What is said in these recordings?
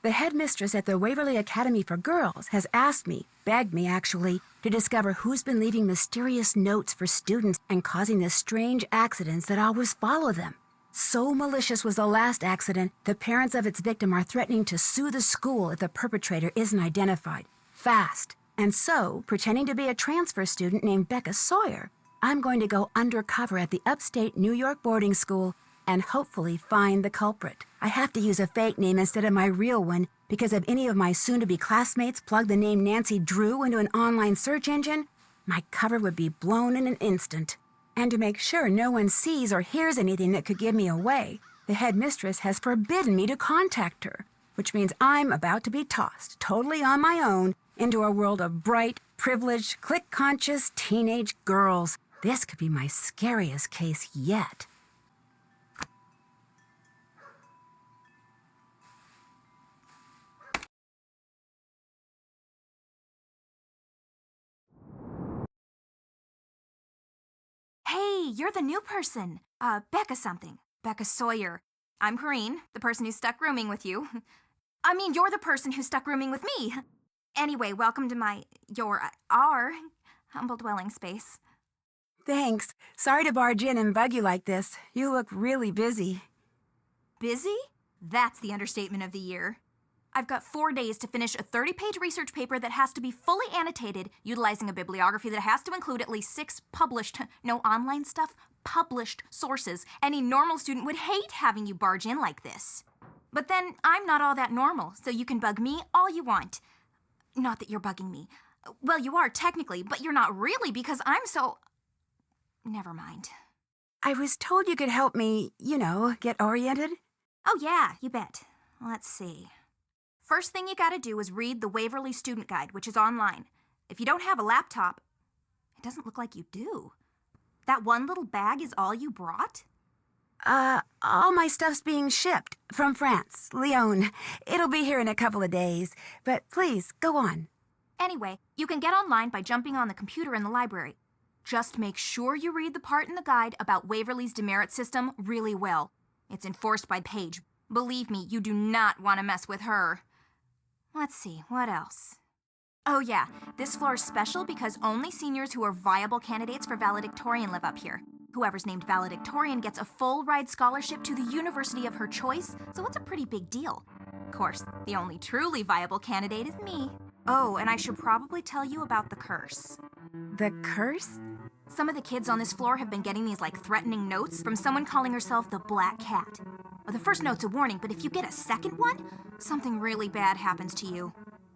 The headmistress at the Waverly Academy for Girls has asked me, begged me actually, to discover who's been leaving mysterious notes for students and causing the strange accidents that always follow them. So malicious was the last accident, the parents of its victim are threatening to sue the school if the perpetrator isn't identified. Fast. And so, pretending to be a transfer student named Becca Sawyer, I'm going to go undercover at the upstate New York boarding school and hopefully find the culprit. I have to use a fake name instead of my real one because if any of my soon-to-be classmates plug the name Nancy Drew into an online search engine, my cover would be blown in an instant. And to make sure no one sees or hears anything that could give me away, the headmistress has forbidden me to contact her, which means I'm about to be tossed, totally on my own, into a world of bright, privileged, clique-conscious teenage girls. This could be my scariest case yet. Hey, you're the new person. Becca something. Becca Sawyer. I'm Corrine, the person who's stuck rooming with you. I mean, you're the person who's stuck rooming with me. Anyway, welcome to our humble dwelling space. Thanks. Sorry to barge in and bug you like this. You look really busy. Busy? That's the understatement of the year. I've got 4 days to finish a 30-page research paper that has to be fully annotated, utilizing a bibliography that has to include at least 6 published, no online stuff, published sources. Any normal student would hate having you barge in like this. But then, I'm not all that normal, so you can bug me all you want. Not that you're bugging me. Well, you are technically, but you're not really because I'm so... Never mind. I was told you could help me, get oriented. Oh yeah, you bet. Let's see. First thing you gotta do is read the Waverly Student Guide, which is online. If you don't have a laptop, it doesn't look like you do. That one little bag is all you brought? All my stuff's being shipped from France, Lyon. It'll be here in a couple of days, but please, go on. Anyway, you can get online by jumping on the computer in the library. Just make sure you read the part in the guide about Waverly's demerit system really well. It's enforced by Paige. Believe me, you do not want to mess with her. Let's see, what else? Oh yeah, this floor is special because only seniors who are viable candidates for valedictorian live up here. Whoever's named valedictorian gets a full ride scholarship to the university of her choice, so it's a pretty big deal. Of course, the only truly viable candidate is me. Oh, and I should probably tell you about the curse. The curse? Some of the kids on this floor have been getting these threatening notes from someone calling herself the Black Cat. Well, the first note's a warning, but if you get a second one, something really bad happens to you.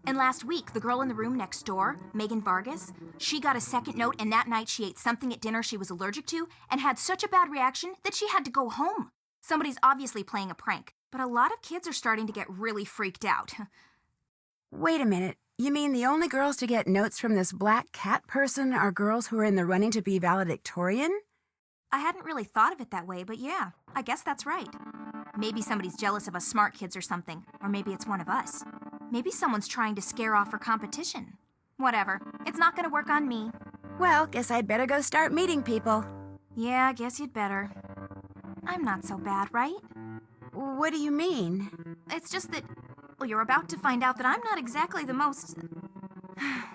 And last week, the girl in the room next door, Megan Vargas, she got a second note, and that night she ate something at dinner she was allergic to and had such a bad reaction that she had to go home. Somebody's obviously playing a prank, but a lot of kids are starting to get really freaked out. Wait a minute. You mean the only girls to get notes from this Black Cat person are girls who are in the running to be valedictorian? I hadn't really thought of it that way, but yeah, I guess that's right. Maybe somebody's jealous of us smart kids or something, or maybe it's one of us. Maybe someone's trying to scare off her competition. Whatever, it's not gonna work on me. Well, guess I'd better go start meeting people. Yeah, I guess you'd better. I'm not so bad, right? What do you mean? It's just that, well, you're about to find out that I'm not exactly the most...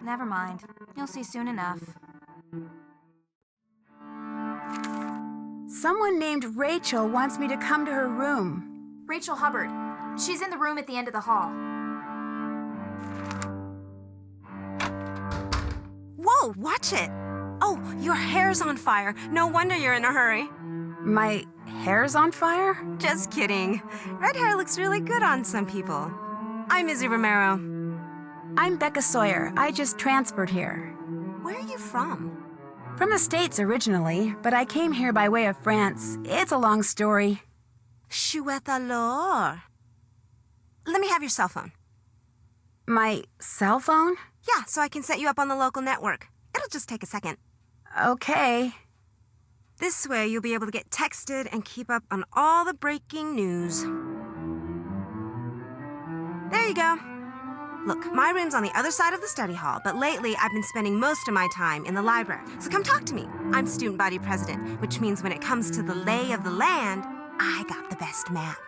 Never mind. You'll see soon enough. Someone named Rachel wants me to come to her room. Rachel Hubbard. She's in the room at the end of the hall. Whoa, watch it! Oh, your hair's on fire. No wonder you're in a hurry. My hair's on fire? Just kidding. Red hair looks really good on some people. I'm Izzy Romero. I'm Becca Sawyer. I just transferred here. Where are you from? From the States originally, but I came here by way of France. It's a long story. Chouette alors. Let me have your cell phone. My cell phone? Yeah, so I can set you up on the local network. It'll just take a second. Okay. This way you'll be able to get texted and keep up on all the breaking news. There you go. Look, my room's on the other side of the study hall, but lately I've been spending most of my time in the library. So come talk to me. I'm student body president, which means when it comes to the lay of the land, I got the best map.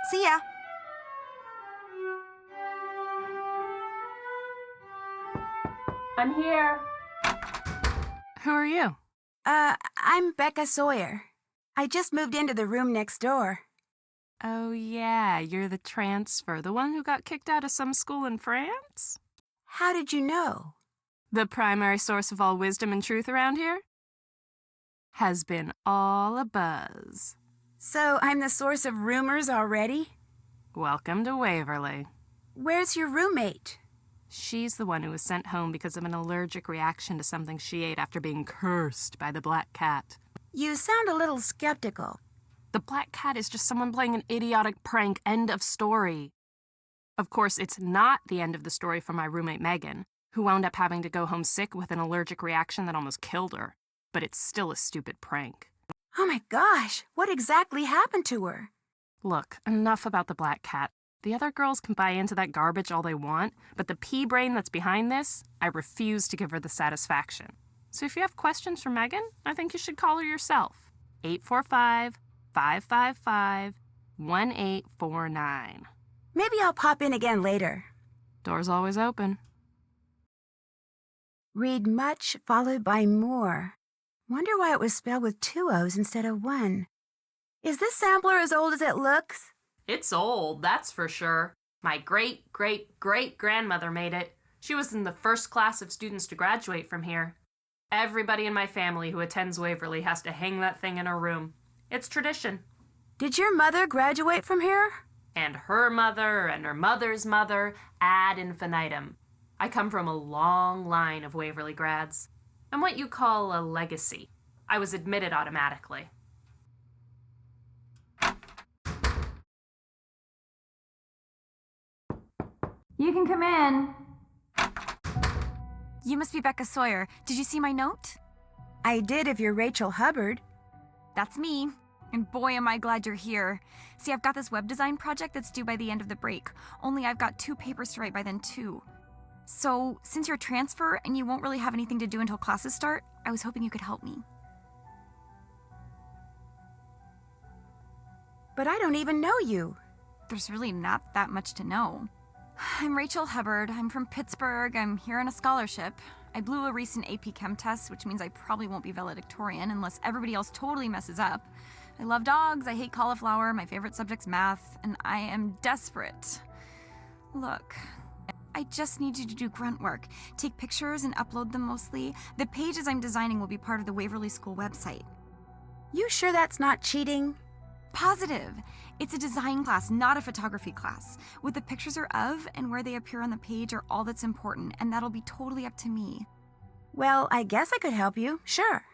See ya. I'm here. Who are you? I'm Becca Sawyer. I just moved into the room next door. Oh, yeah, you're the transfer, the one who got kicked out of some school in France? How did you know? The primary source of all wisdom and truth around here has been all abuzz. So I'm the source of rumors already? Welcome to Waverly. Where's your roommate? She's the one who was sent home because of an allergic reaction to something she ate after being cursed by the black cat. You sound a little skeptical. The black cat is just someone playing an idiotic prank. End of story. Of course, it's not the end of the story for my roommate Megan, who wound up having to go home sick with an allergic reaction that almost killed her. But it's still a stupid prank. Oh my gosh, what exactly happened to her? Look, enough about the black cat. The other girls can buy into that garbage all they want, but the pea brain that's behind this, I refuse to give her the satisfaction. So if you have questions for Megan, I think you should call her yourself. 845-555-1849. Maybe I'll pop in again later. Door's always open. Read much followed by more. Wonder why it was spelled with 2 O's instead of 1. Is this sampler as old as it looks? It's old, that's for sure. My great-great-great-grandmother made it. She was in the first class of students to graduate from here. Everybody in my family who attends Waverly has to hang that thing in her room. It's tradition. Did your mother graduate from here? And her mother and her mother's mother ad infinitum. I come from a long line of Waverly grads. I'm what you call a legacy. I was admitted automatically. You can come in. You must be Becca Sawyer. Did you see my note? I did if you're Rachel Hubbard. That's me. And boy, am I glad you're here. See, I've got this web design project that's due by the end of the break. Only I've got 2 papers to write by then, too. So, since you're a transfer and you won't really have anything to do until classes start, I was hoping you could help me. But I don't even know you. There's really not that much to know. I'm Rachel Hubbard. I'm from Pittsburgh. I'm here on a scholarship. I blew a recent AP Chem test, which means I probably won't be valedictorian unless everybody else totally messes up. I love dogs, I hate cauliflower, my favorite subject's math, and I am desperate. Look, I just need you to do grunt work. Take pictures and upload them mostly. The pages I'm designing will be part of the Waverly School website. You sure that's not cheating? Positive. It's a design class, not a photography class. What the pictures are of and where they appear on the page are all that's important, and that'll be totally up to me. Well, I guess I could help you, sure.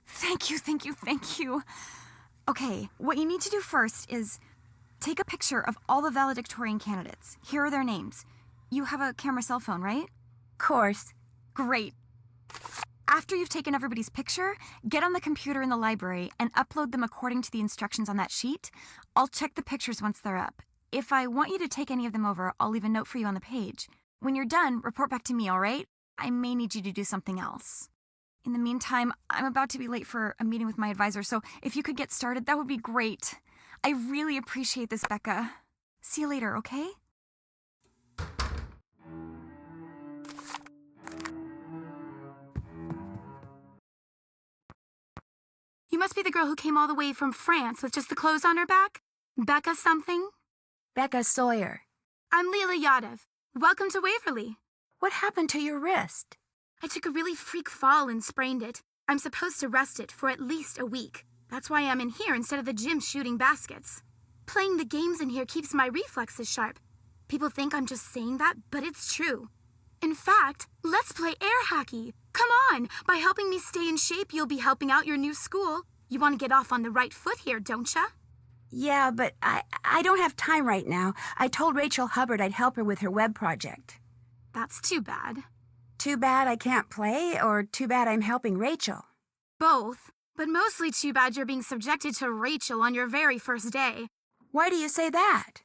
Thank you, thank you, thank you. Okay, what you need to do first is take a picture of all the valedictorian candidates. Here are their names. You have a camera cell phone, right? Course. Great. After you've taken everybody's picture, get on the computer in the library and upload them according to the instructions on that sheet. I'll check the pictures once they're up. If I want you to take any of them over, I'll leave a note for you on the page. When you're done, report back to me, all right? I may need you to do something else. In the meantime, I'm about to be late for a meeting with my advisor, so if you could get started, that would be great. I really appreciate this, Becca. See you later, okay? You must be the girl who came all the way from France with just the clothes on her back? Becca something? Becca Sawyer. I'm Leela Yadav. Welcome to Waverly. What happened to your wrist? I took a really freak fall and sprained it. I'm supposed to rest it for at least a week. That's why I'm in here instead of the gym shooting baskets. Playing the games in here keeps my reflexes sharp. People think I'm just saying that, but it's true. In fact, let's play air hockey. Come on! By helping me stay in shape, you'll be helping out your new school. You want to get off on the right foot here, don't ya? Yeah, but I don't have time right now. I told Rachel Hubbard I'd help her with her web project. That's too bad. Too bad I can't play, or too bad I'm helping Rachel? Both, but mostly too bad you're being subjected to Rachel on your very first day. Why do you say that?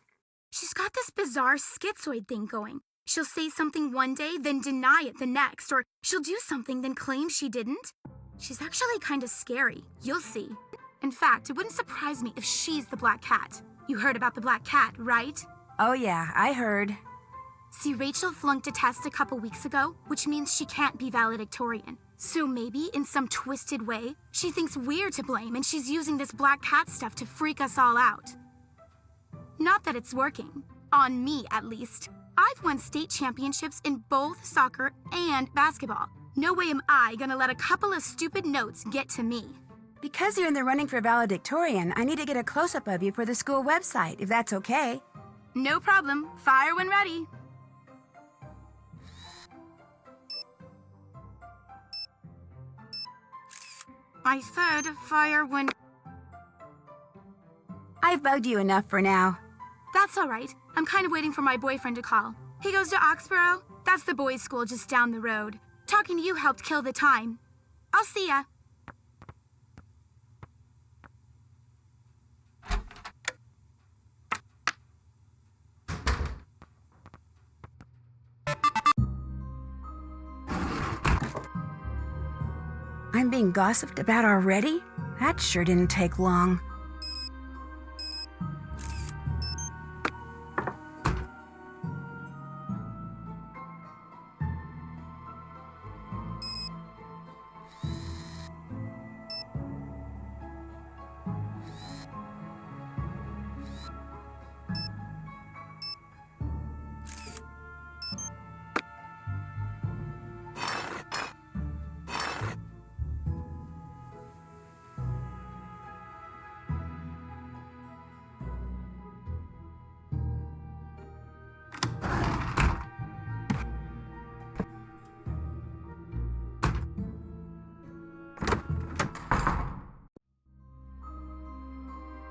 She's got this bizarre schizoid thing going. She'll say something one day, then deny it the next, or she'll do something, then claim she didn't. She's actually kind of scary. You'll see. In fact, it wouldn't surprise me if she's the black cat. You heard about the black cat, right? Oh yeah, I heard. See, Rachel flunked a test a couple weeks ago, which means she can't be valedictorian. So maybe, in some twisted way, she thinks we're to blame and she's using this black cat stuff to freak us all out. Not that it's working. On me, at least. I've won state championships in both soccer and basketball. No way am I gonna let a couple of stupid notes get to me. Because you're in the running for valedictorian, I need to get a close-up of you for the school website, if that's okay. No problem. Fire when ready. I said fire when... I've bugged you enough for now. That's all right. I'm kind of waiting for my boyfriend to call. He goes to Oxborough. That's the boys' school just down the road. Talking to you helped kill the time. I'll see ya. I'm being gossiped about already? That sure didn't take long.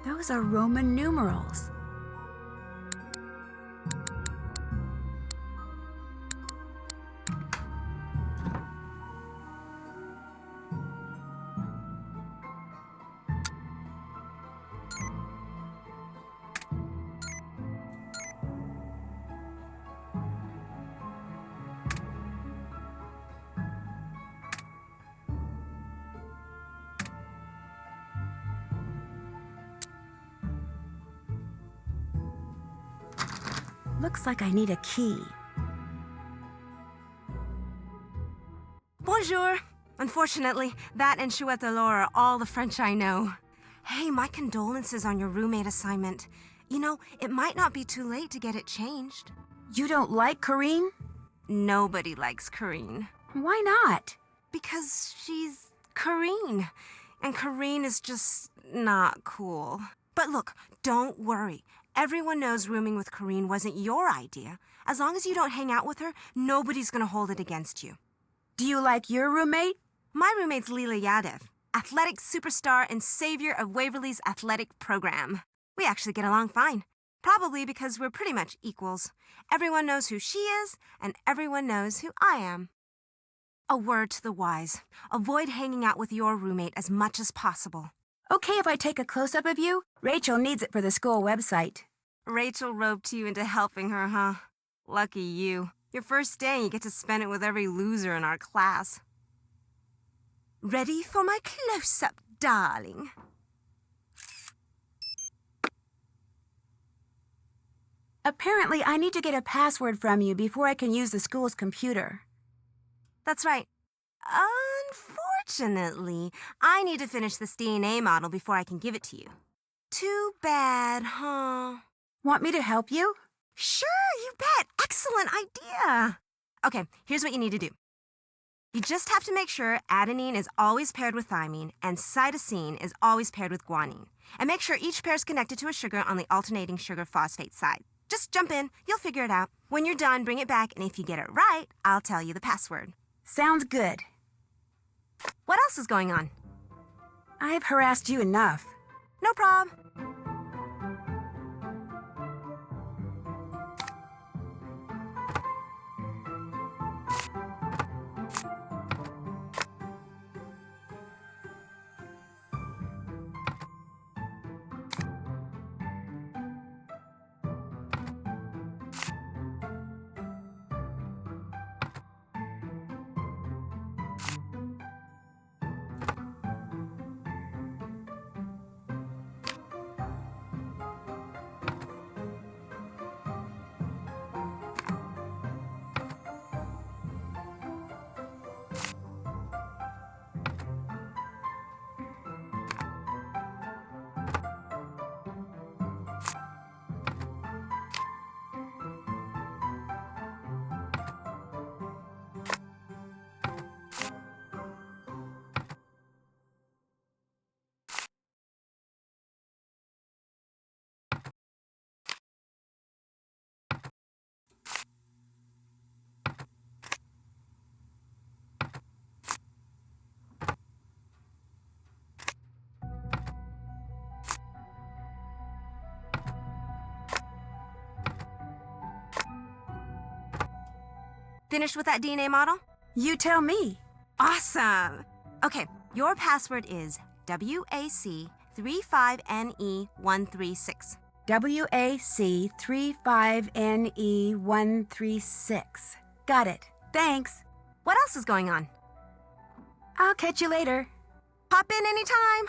Those are Roman numerals. Looks like I need a key. Bonjour. Unfortunately, that and chouette alors are all the French I know. Hey, my condolences on your roommate assignment. You know, it might not be too late to get it changed. You don't like Corrine? Nobody likes Corrine. Why not? Because she's Corrine. And Corrine is just not cool. But look, don't worry. Everyone knows rooming with Corrine wasn't your idea. As long as you don't hang out with her, nobody's gonna hold it against you. Do you like your roommate? My roommate's Leela Yadev, athletic superstar and savior of Waverly's athletic program. We actually get along fine. Probably because we're pretty much equals. Everyone knows who she is, and everyone knows who I am. A word to the wise. Avoid hanging out with your roommate as much as possible. Okay if I take a close-up of you? Rachel needs it for the school website. Rachel roped you into helping her, huh? Lucky you. Your first day, you get to spend it with every loser in our class. Ready for my close-up, darling? Apparently, I need to get a password from you before I can use the school's computer. That's right. Unfortunately, I need to finish this DNA model before I can give it to you. Too bad, huh? Want me to help you? Sure, you bet. Excellent idea. Okay, here's what you need to do. You just have to make sure adenine is always paired with thymine and cytosine is always paired with guanine. And make sure each pair is connected to a sugar on the alternating sugar phosphate side. Just jump in, you'll figure it out. When you're done, bring it back, and if you get it right, I'll tell you the password. Sounds good. What else is going on? I've harassed you enough. No prob. Finished with that DNA model? You tell me. Awesome! Okay, your password is WAC35NE136. WAC35NE136. Got it. Thanks. What else is going on? I'll catch you later. Pop in anytime.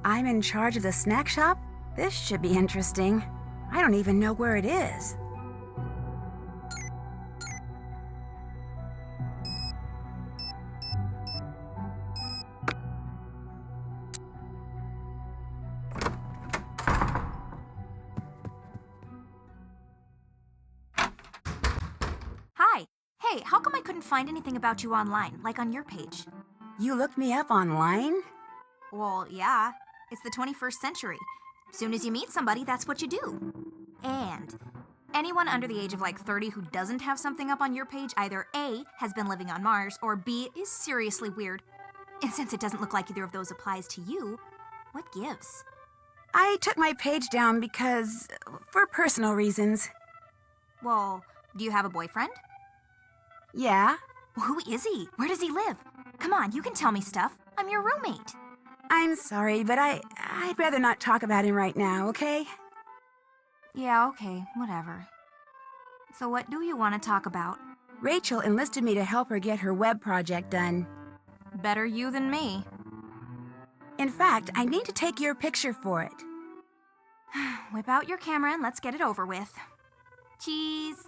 I'm in charge of the snack shop? This should be interesting. I don't even know where it is. Hi. Hey, how come I couldn't find anything about you online, like on your page? You looked me up online? Well, yeah. It's the 21st century. Soon as you meet somebody, that's what you do. And anyone under the age of like 30 who doesn't have something up on your page either A, has been living on Mars, or B, is seriously weird. And since it doesn't look like either of those applies to you, what gives? I took my page down because... for personal reasons. Well, do you have a boyfriend? Yeah? Well, who is he? Where does he live? Come on, you can tell me stuff. I'm your roommate. I'm sorry, but I'd rather not talk about him right now, okay? Yeah, okay, whatever. So what do you want to talk about? Rachel enlisted me to help her get her web project done. Better you than me. In fact, I need to take your picture for it. Whip out your camera and let's get it over with. Cheese.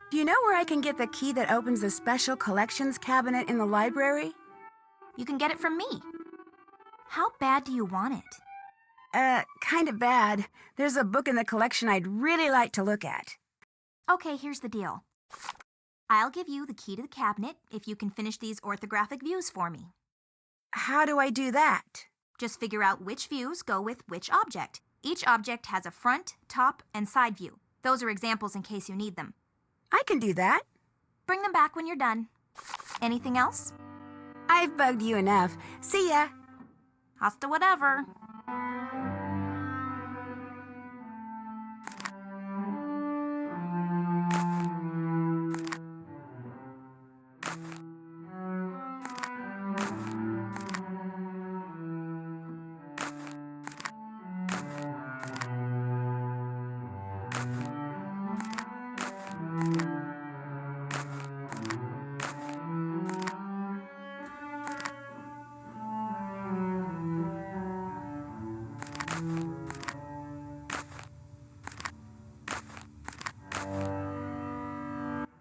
Do you know where I can get the key that opens the special collections cabinet in the library? You can get it from me. How bad do you want it? Kinda bad. There's a book in the collection I'd really like to look at. Okay, here's the deal. I'll give you the key to the cabinet if you can finish these orthographic views for me. How do I do that? Just figure out which views go with which object. Each object has a front, top, and side view. Those are examples in case you need them. I can do that. Bring them back when you're done. Anything else? I've bugged you enough. See ya. Hasta whatever.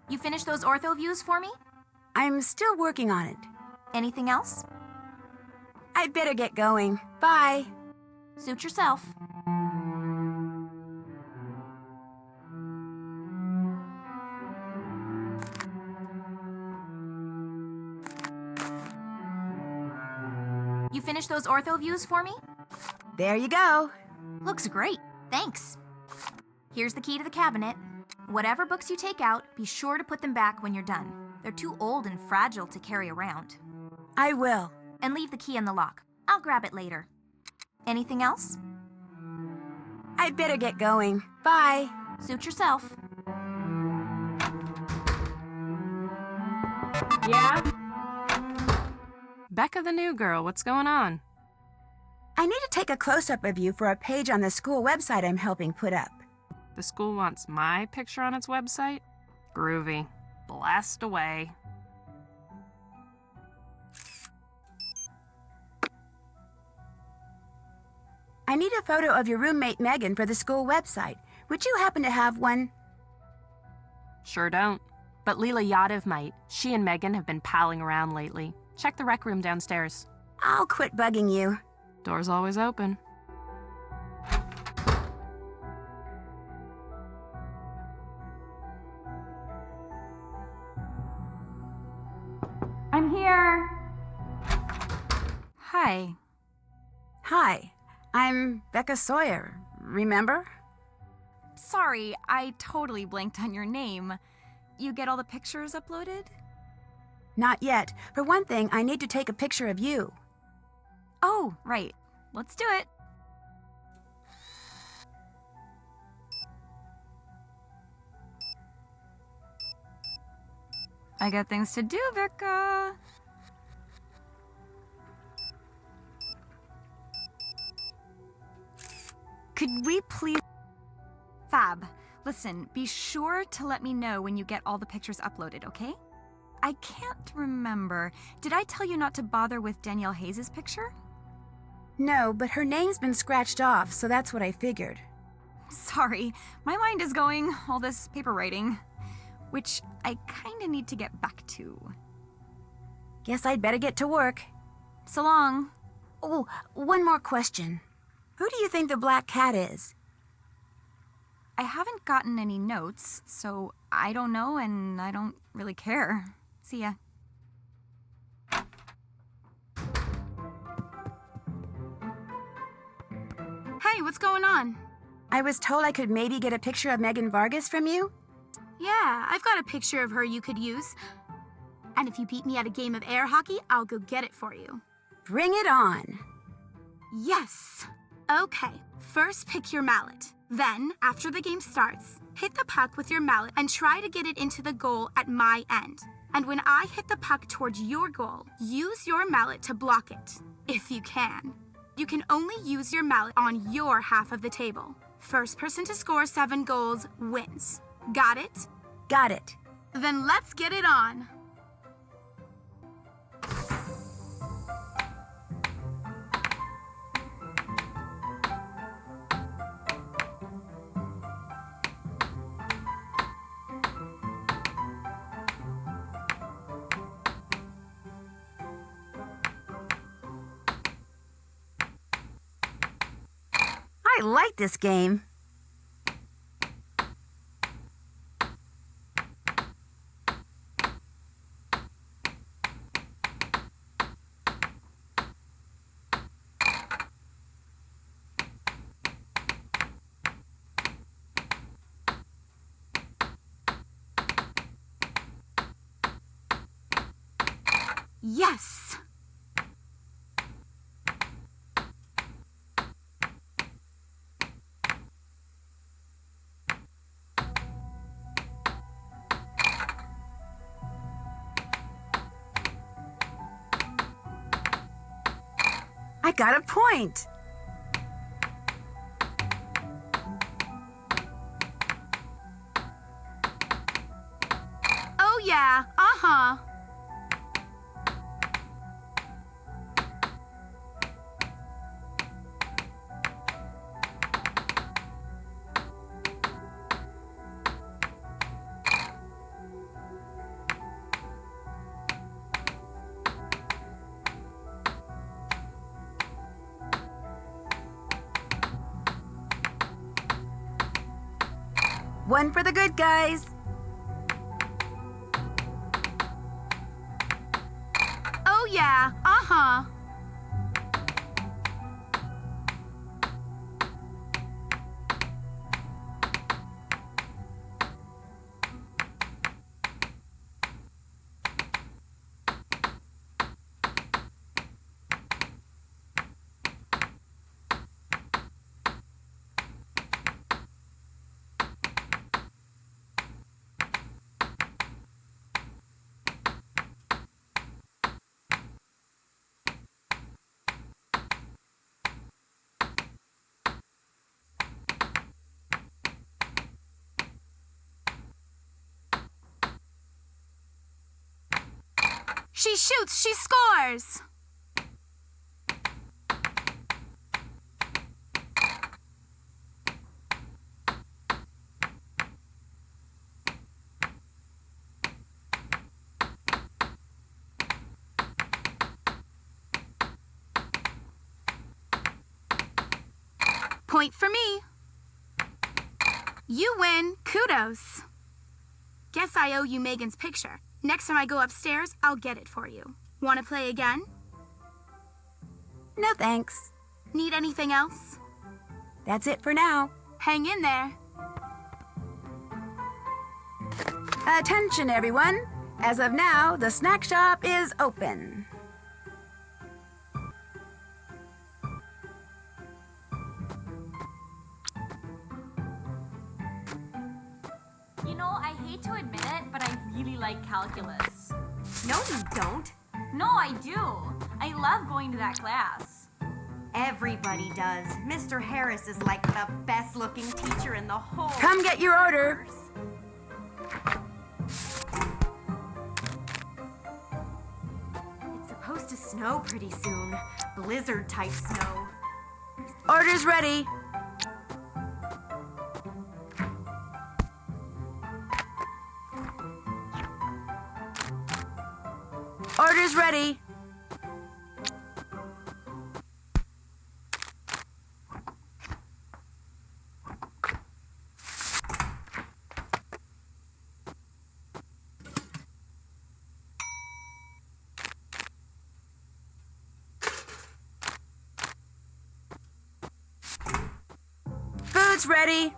You finished those ortho views for me? I'm still working on it. Anything else? I'd better get going. Bye. Suit yourself. You finished those ortho views for me? There you go. Looks great. Thanks. Here's the key to the cabinet. Whatever books you take out, be sure to put them back when you're done. They're too old and fragile to carry around. I will. And leave the key in the lock. I'll grab it later. Anything else? I'd better get going. Bye. Suit yourself. Yeah? Becca the new girl, what's going on? I need to take a close-up of you for a page on the school website I'm helping put up. The school wants my picture on its website? Groovy. Blast away. I need a photo of your roommate Megan for the school website. Would you happen to have one? Sure don't. But Leela Yadav might. She and Megan have been palling around lately. Check the rec room downstairs. I'll quit bugging you. Door's always open. I'm here. Hi. Hi. I'm Becca Sawyer, remember? Sorry, I totally blanked on your name. You get all the pictures uploaded? Not yet. For one thing, I need to take a picture of you. Oh, right. Let's do it. I got things to do, Becca. Could we please... Fab, listen, be sure to let me know when you get all the pictures uploaded, okay? I can't remember. Did I tell you not to bother with Danielle Hayes' picture? No, but her name's been scratched off, so that's what I figured. Sorry, my mind is going all this paper writing, which I kinda need to get back to. Guess I'd better get to work. So long. Oh, one more question. Who do you think the black cat is? I haven't gotten any notes, so I don't know and I don't really care. See ya. Hey, what's going on? I was told I could maybe get a picture of Megan Vargas from you? Yeah, I've got a picture of her you could use. And if you beat me at a game of air hockey, I'll go get it for you. Bring it on. Yes. Okay, first pick your mallet. Then, after the game starts, hit the puck with your mallet and try to get it into the goal at my end. And when I hit the puck towards your goal, use your mallet to block it, if you can. You can only use your mallet on your half of the table. First person to score 7 goals wins. Got it? Got it. Then let's get it on. I like this game. Yes! I got a point. Oh yeah, uh-huh. One for the good guys. Oh yeah, uh-huh. She shoots, she scores! Point for me. You win. Kudos. Guess I owe you Megan's picture. Next time I go upstairs, I'll get it for you. Want to play again? No thanks. Need anything else? That's it for now. Hang in there. Attention, everyone. As of now, the snack shop is open. You know, I hate to admit it, but I really like calculus. No, you don't. No, I do. I love going to that class. Everybody does. Mr. Harris is like the best looking teacher in the whole Come get your order. universe. It's supposed to snow pretty soon. Blizzard type snow. Order's ready. Order's ready. Food's ready.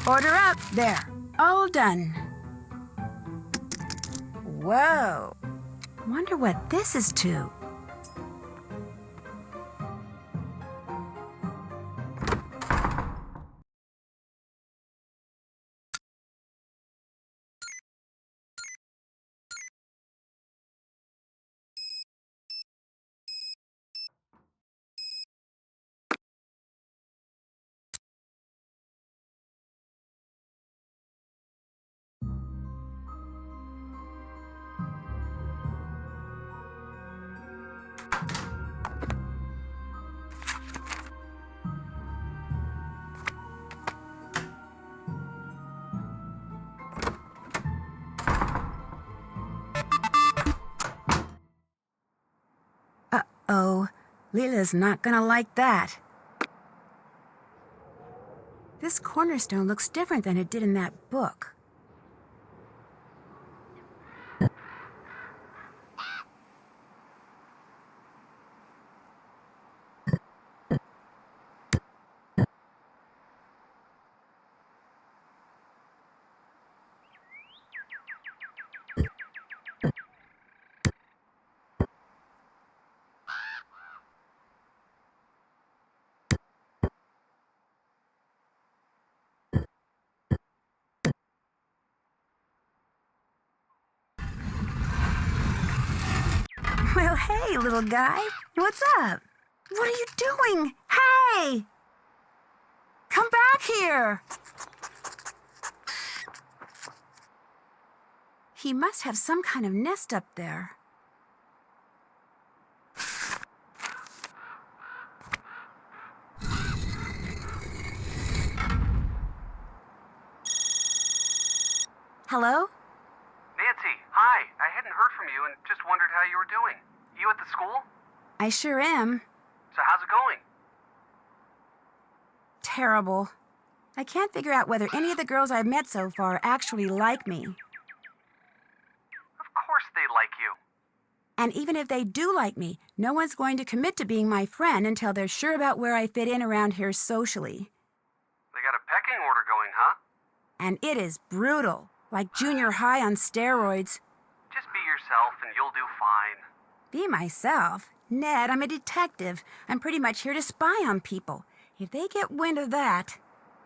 Order up. There. All done. Whoa. Wonder what this is to. Uh-oh, Leela's not gonna like that. This cornerstone looks different than it did in that book. Well, hey, little guy. What's up? What are you doing? Hey! Come back here! He must have some kind of nest up there. Hello? Nancy, hi. I hadn't heard from you and just wondered how you were doing. You at the school? I sure am. So how's it going? Terrible. I can't figure out whether any of the girls I've met so far actually like me. Of course they like you. And even if they do like me, no one's going to commit to being my friend until they're sure about where I fit in around here socially. They got a pecking order going, huh? And it is brutal, like junior high on steroids. Just be yourself and you'll do fine. Be myself? Ned, I'm a detective. I'm pretty much here to spy on people. If they get wind of that...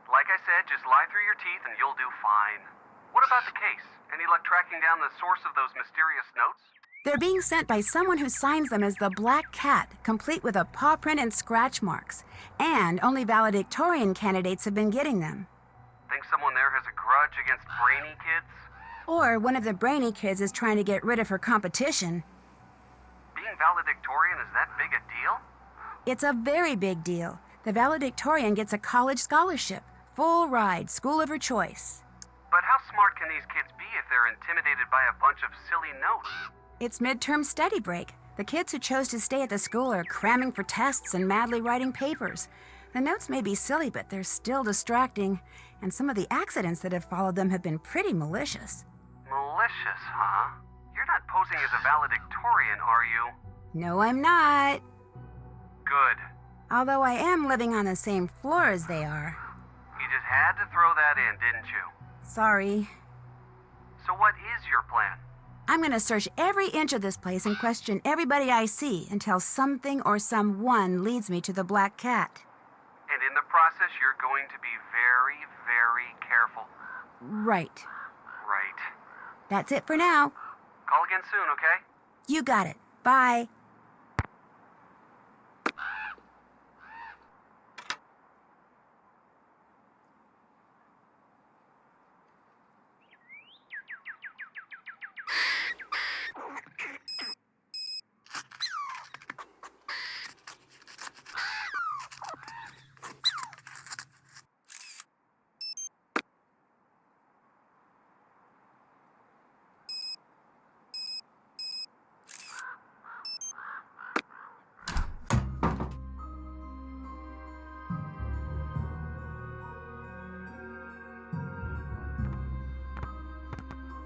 Like I said, just lie through your teeth and you'll do fine. What about the case? Any luck tracking down the source of those mysterious notes? They're being sent by someone who signs them as the Black Cat, complete with a paw print and scratch marks. And only valedictorian candidates have been getting them. Think someone there has a grudge against brainy kids? Or one of the brainy kids is trying to get rid of her competition. Being valedictorian is that big a deal? It's a very big deal. The valedictorian gets a college scholarship, full ride, school of her choice. But how smart can these kids be if they're intimidated by a bunch of silly notes? It's midterm study break. The kids who chose to stay at the school are cramming for tests and madly writing papers. The notes may be silly, but they're still distracting, and some of the accidents that have followed them have been pretty malicious. Malicious, huh? You're not posing as a valedictorian, are you? No, I'm not. Good. Although I am living on the same floor as they are. You just had to throw that in, didn't you? Sorry. So what is your plan? I'm gonna search every inch of this place and question everybody I see until something or someone leads me to the black cat. And in the process, you're going to be very, very careful. Right. Right. That's it for now. Call again soon, okay? You got it. Bye.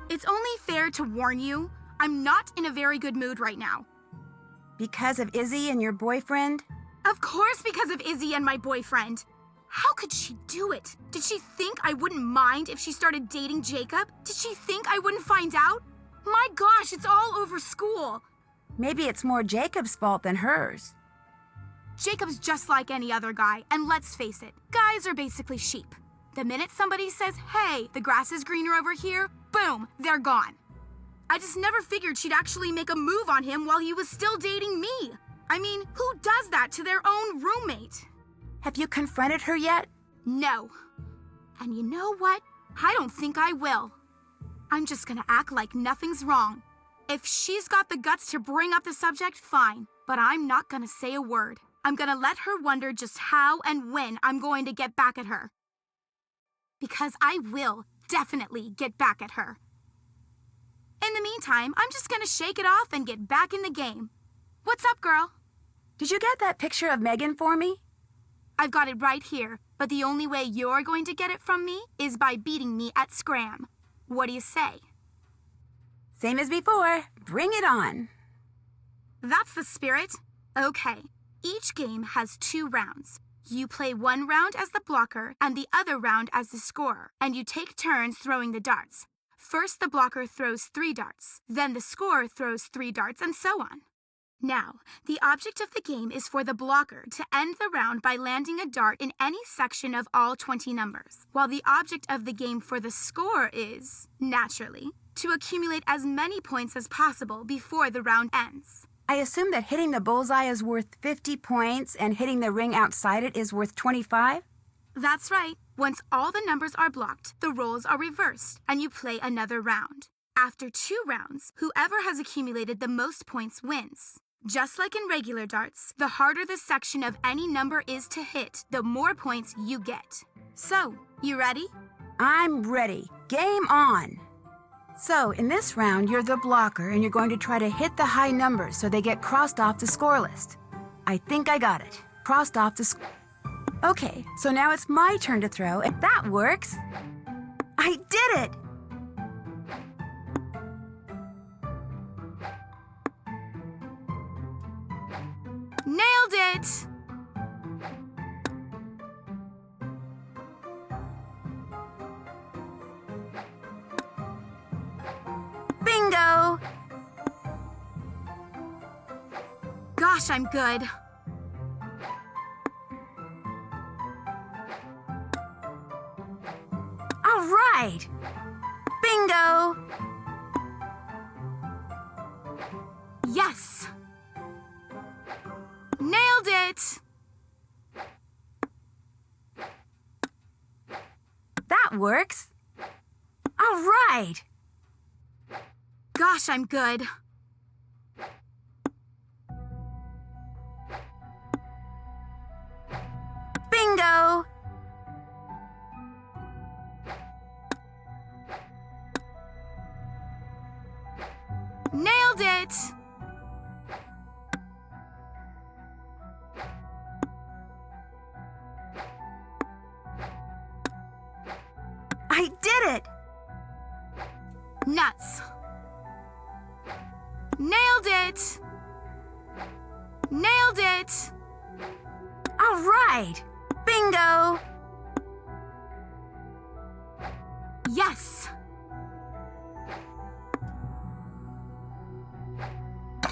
It's only fair to warn you, I'm not in a very good mood right now. Because of Izzy and your boyfriend? Of course, because of Izzy and my boyfriend. How could she do it? Did she think I wouldn't mind if she started dating Jacob? Did she think I wouldn't find out? My gosh, it's all over school. Maybe it's more Jacob's fault than hers. Jacob's just like any other guy, and let's face it, guys are basically sheep. The minute somebody says, hey, the grass is greener over here, boom, they're gone. I just never figured she'd actually make a move on him while he was still dating me. I mean, who does that to their own roommate? Have you confronted her yet? No. And you know what? I don't think I will. I'm just gonna act like nothing's wrong. If she's got the guts to bring up the subject, fine. But I'm not gonna say a word. I'm gonna let her wonder just how and when I'm going to get back at her. Because I will definitely get back at her. In the meantime, I'm just gonna shake it off and get back in the game. What's up, girl? Did you get that picture of Megan for me? I've got it right here, but the only way you're going to get it from me is by beating me at Scram. What do you say? Same as before. Bring it on. That's the spirit. Okay. Each game has 2 rounds. You play one round as the blocker and the other round as the scorer, and you take turns throwing the darts. First, the blocker throws 3 darts, then the scorer throws 3 darts, and so on. Now, the object of the game is for the blocker to end the round by landing a dart in any section of all 20 numbers, while the object of the game for the scorer is, naturally, to accumulate as many points as possible before the round ends. I assume that hitting the bullseye is worth 50 points and hitting the ring outside it is worth 25? That's right. Once all the numbers are blocked, the roles are reversed, and you play another round. After 2 rounds, whoever has accumulated the most points wins. Just like in regular darts, the harder the section of any number is to hit, the more points you get. So, you ready? I'm ready. Game on. So, in this round, you're the blocker and you're going to try to hit the high numbers so they get crossed off the score list. I think I got it. Crossed off the score. Okay, so now it's my turn to throw. If that works, I did it! Nailed it! Bingo! Gosh, I'm good. All right! Bingo! Yes! Nailed it! That works. All right! Gosh, I'm good. Bingo! Nailed it! I did it! Nuts. Nailed it! Nailed it! All right! Bingo! Yes!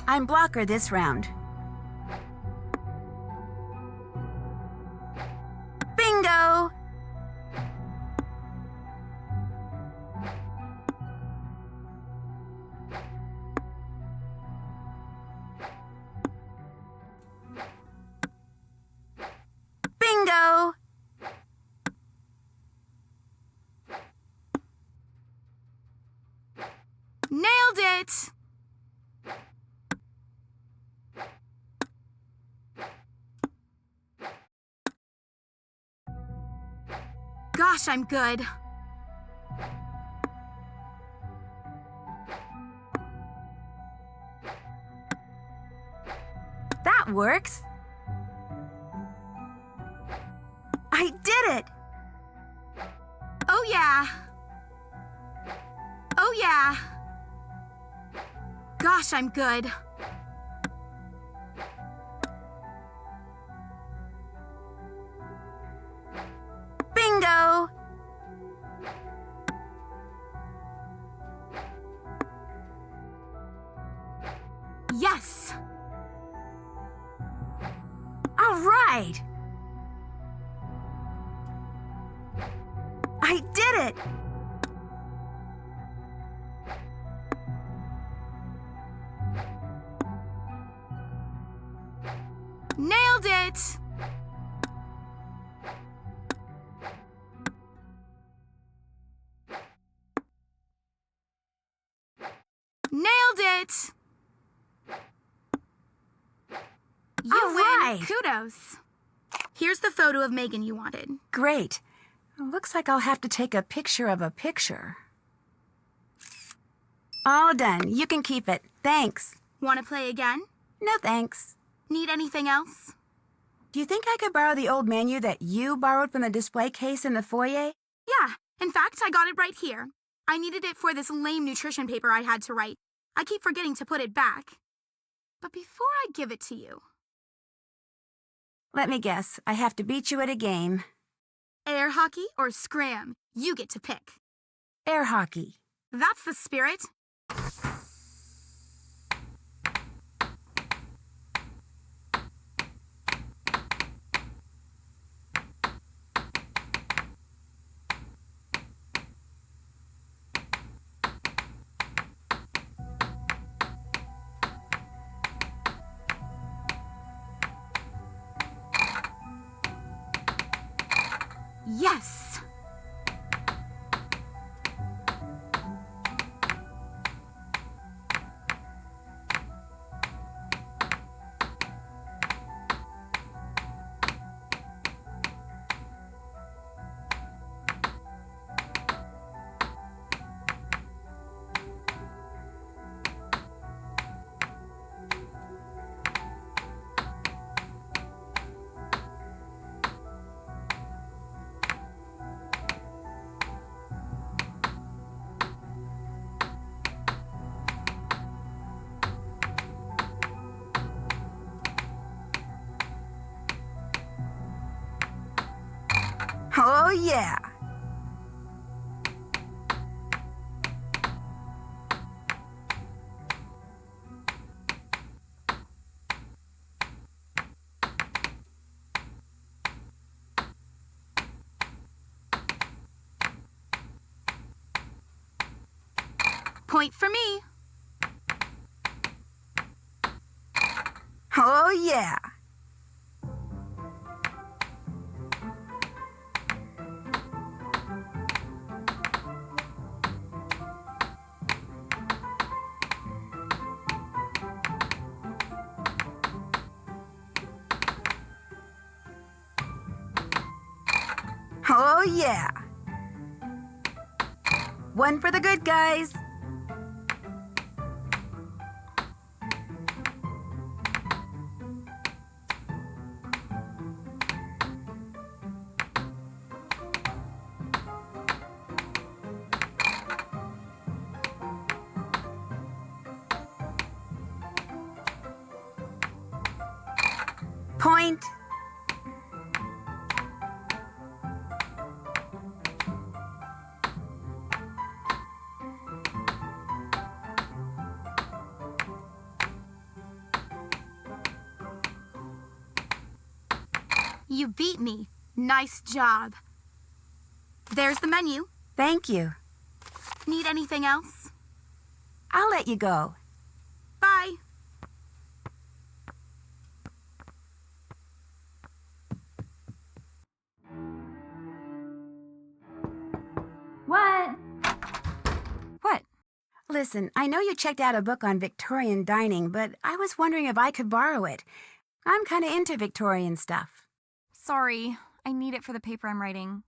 I'm blocker this round. Bingo! Bingo! Nailed it! Gosh, I'm good. That works. I did it! Oh yeah. Oh yeah. Gosh, I'm good. Bingo! Yes. All right! I did it! Nailed it! Nailed it! You All win! right. Kudos! Here's the photo of Megan you wanted. Great. Looks like I'll have to take a picture of a picture. All done. You can keep it. Thanks. Want to play again? No thanks. Need anything else? Do you think I could borrow the old menu that you borrowed from the display case in the foyer? Yeah, in fact, I got it right here. I needed it for this lame nutrition paper I had to write. I keep forgetting to put it back. But before I give it to you... Let me guess. I have to beat you at a game. Air hockey or scram? You get to pick. Air hockey. That's the spirit. Yes! Oh, yeah. Point for me. Oh, yeah. Oh, yeah. One for the good guys. Point. You beat me. Nice job. There's the menu. Thank you. Need anything else? I'll let you go. Bye. What? What? Listen, I know you checked out a book on Victorian dining, but I was wondering if I could borrow it. I'm kind of into Victorian stuff. Sorry, I need it for the paper I'm writing.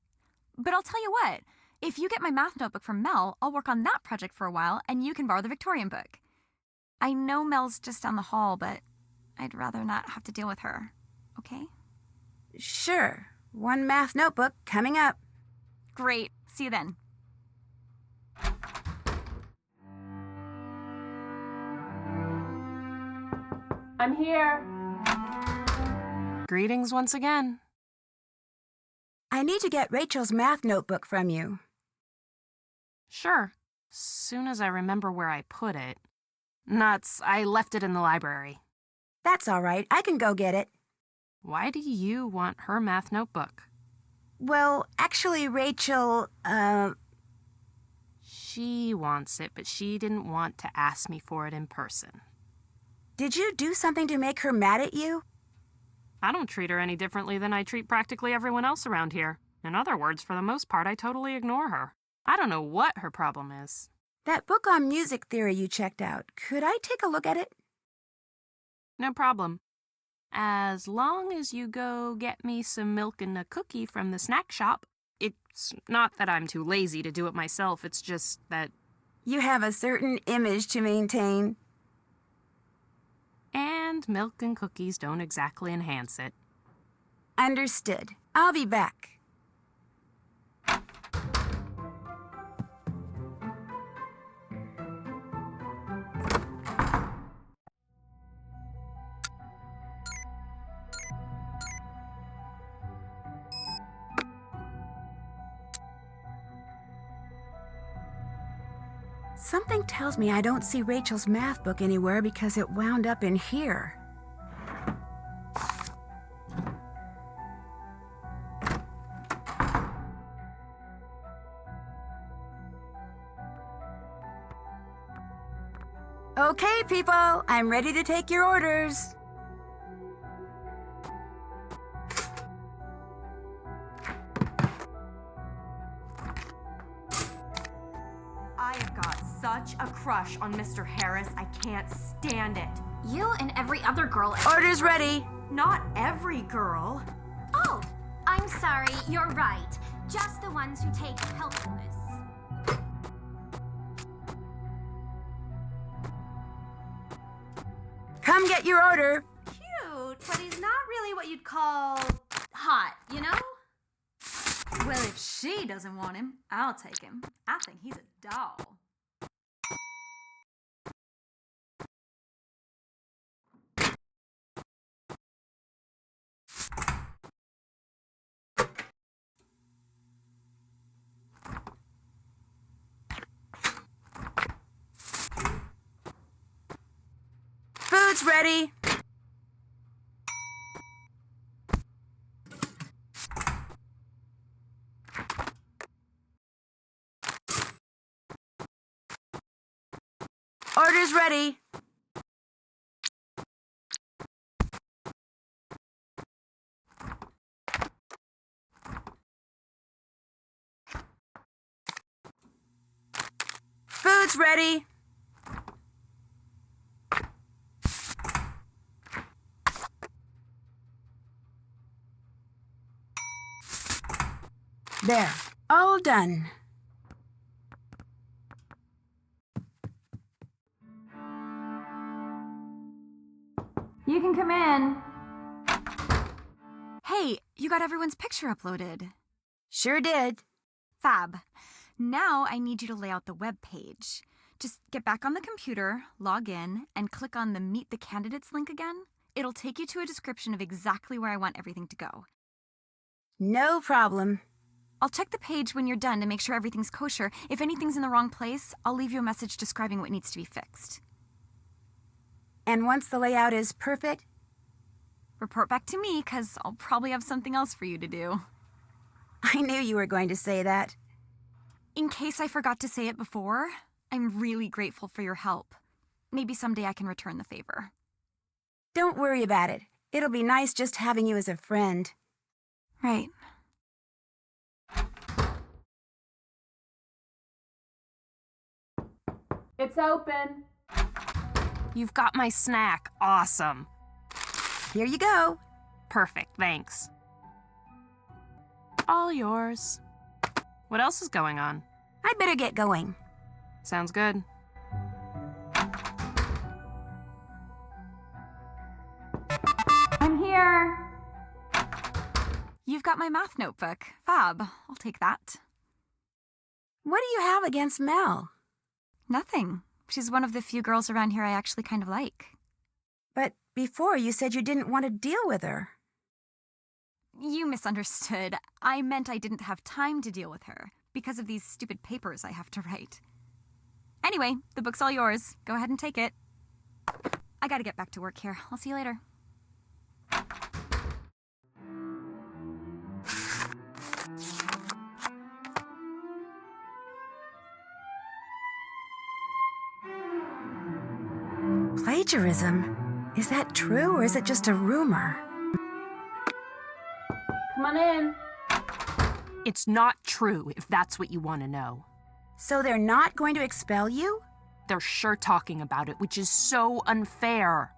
But I'll tell you what, if you get my math notebook from Mel, I'll work on that project for a while, and you can borrow the Victorian book. I know Mel's just down the hall, but I'd rather not have to deal with her. Okay? Sure. One math notebook coming up. Great. See you then. I'm here. Greetings once again. I need to get Rachel's math notebook from you. Sure. Soon as I remember where I put it. Nuts, I left it in the library. That's all right. I can go get it. Why do you want her math notebook? Well, actually, Rachel, She wants it, but she didn't want to ask me for it in person. did you do something to make her mad at you? I don't treat her any differently than I treat practically everyone else around here. In other words, for the most part, I totally ignore her. I don't know what her problem is. That book on music theory you checked out, could I take a look at it? No problem. As long as you go get me some milk and a cookie from the snack shop. It's not that I'm too lazy to do it myself, it's just that... You have a certain image to maintain. And milk and cookies don't exactly enhance it. Understood. I'll be back. Something tells me I don't see Rachel's math book anywhere because it wound up in here. Okay, people, I'm ready to take your orders. I've got such a crush on Mr. Harris, I can't stand it. You and every other girl. Orders ready. Not every girl. Oh, I'm sorry. You're right. Just the ones who take helpfulness. Come get your order. Cute, but he's not really what you'd call... Hot, you know? Well, if she doesn't want him, I'll take him. I think he's a doll. Food's ready. Orders ready. Food's ready. There, all done. You can come in. Hey, you got everyone's picture uploaded. Sure did. Fab. Now I need you to lay out the web page. Just get back on the computer, log in, and click on the Meet the Candidates link again. It'll take you to a description of exactly where I want everything to go. No problem. I'll check the page when you're done to make sure everything's kosher. If anything's in the wrong place, I'll leave you a message describing what needs to be fixed. And once the layout is perfect, Report back to me, because I'll probably have something else for you to do. I knew you were going to say that. In case I forgot to say it before, I'm really grateful for your help. Maybe someday I can return the favor. Don't worry about it. It'll be nice just having you as a friend. Right. It's open. You've got my snack. Awesome. Here you go. Perfect, thanks. All yours. What else is going on? I'd better get going. Sounds good. I'm here. You've got my math notebook. Fab. I'll take that. What do you have against Mel? Nothing. She's one of the few girls around here I actually kind of like. But before you said you didn't want to deal with her. You misunderstood. I meant I didn't have time to deal with her because of these stupid papers I have to write. Anyway, the book's all yours. Go ahead and take it. I gotta get back to work here. I'll see you later. Plagiarism? Is that true or is it just a rumor? Come on in. It's not true, if that's what you want to know. So they're not going to expel you? They're sure talking about it, which is so unfair.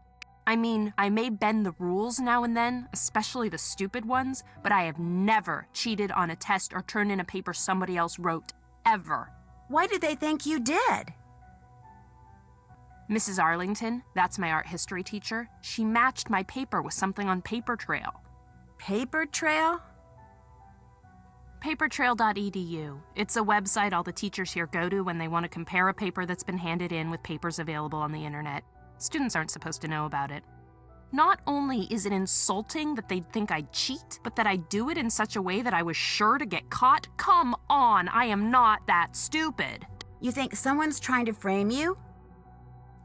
I mean, I may bend the rules now and then, especially the stupid ones, but I have never cheated on a test or turned in a paper somebody else wrote, ever. Why did they think you did? Mrs. Arlington, that's my art history teacher, she matched my paper with something on Paper Trail. Paper trail? Papertrail.edu. It's a website all the teachers here go to when they want to compare a paper that's been handed in with papers available on the internet. Students aren't supposed to know about it. Not only is it insulting that they'd think I'd cheat, but that I do it in such a way that I was sure to get caught. Come on, I am not that stupid. You think someone's trying to frame you?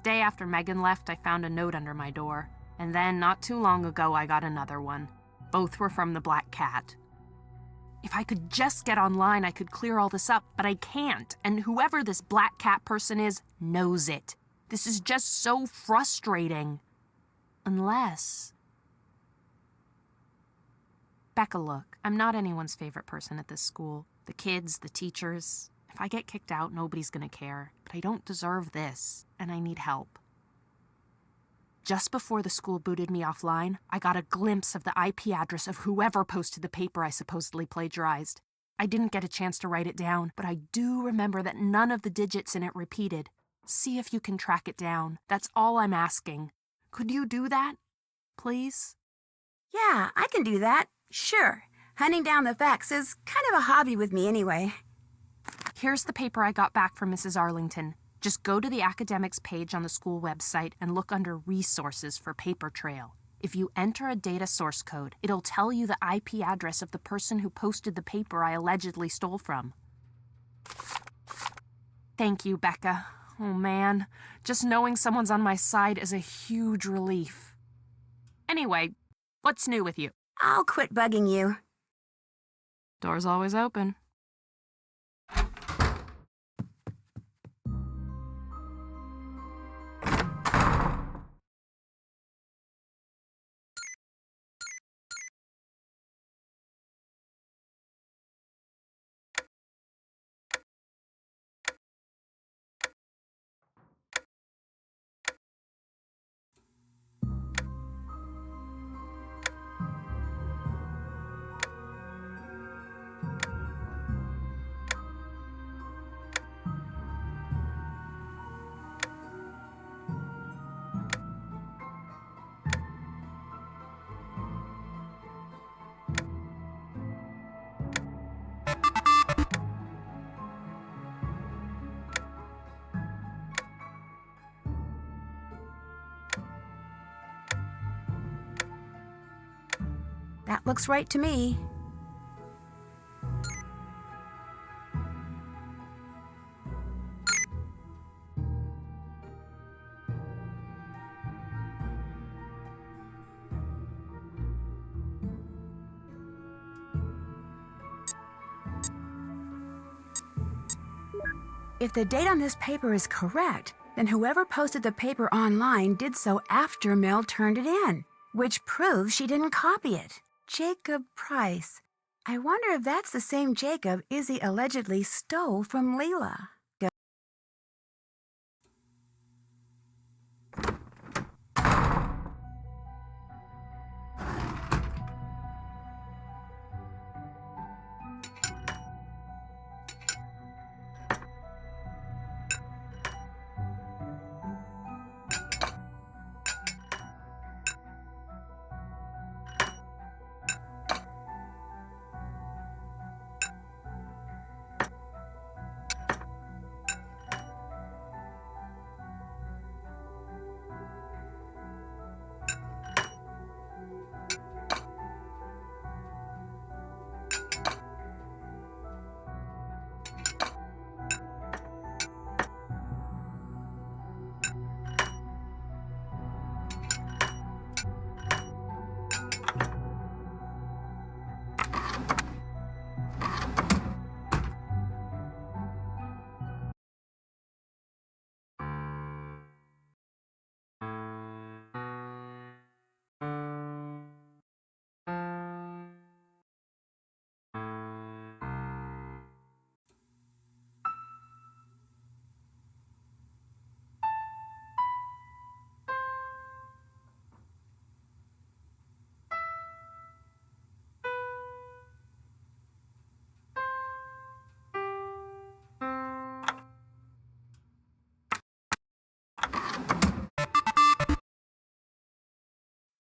Day after Megan left, I found a note under my door. And then, not too long ago, I got another one. Both were from the Black Cat. If I could just get online, I could clear all this up, but I can't. And whoever this Black Cat person is knows it. This is just so frustrating. Unless... Becca, look, I'm not anyone's favorite person at this school. The kids, the teachers. If I get kicked out, nobody's gonna care. But I don't deserve this, and I need help. Just before the school booted me offline, I got a glimpse of the IP address of whoever posted the paper I supposedly plagiarized. I didn't get a chance to write it down, but I do remember that none of the digits in it repeated. See if you can track it down. That's all I'm asking. Could you do that? Please? Yeah, I can do that. Sure. Hunting down the facts is kind of a hobby with me anyway. Here's the paper I got back from Mrs. Arlington. Just go to the academics page on the school website and look under Resources for Paper Trail. If you enter a data source code, it'll tell you the IP address of the person who posted the paper I allegedly stole from. Thank you, Becca. Oh man, just knowing someone's on my side is a huge relief. Anyway, what's new with you? I'll quit bugging you. Door's always open. That looks right to me. If the date on this paper is correct, then whoever posted the paper online did so after Mel turned it in, which proves she didn't copy it. Jacob Price. I wonder if that's the same Jacob Izzy allegedly stole from Leela.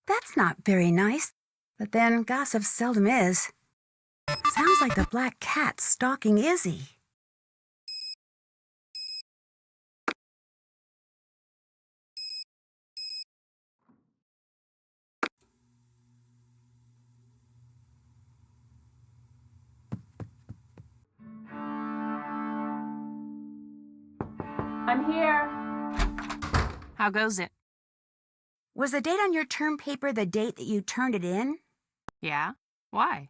That's not very nice, but then gossip seldom is. Sounds like the black cat's stalking Izzy. I'm here. How goes it? Was the date on your term paper the date that you turned it in? Yeah? Why?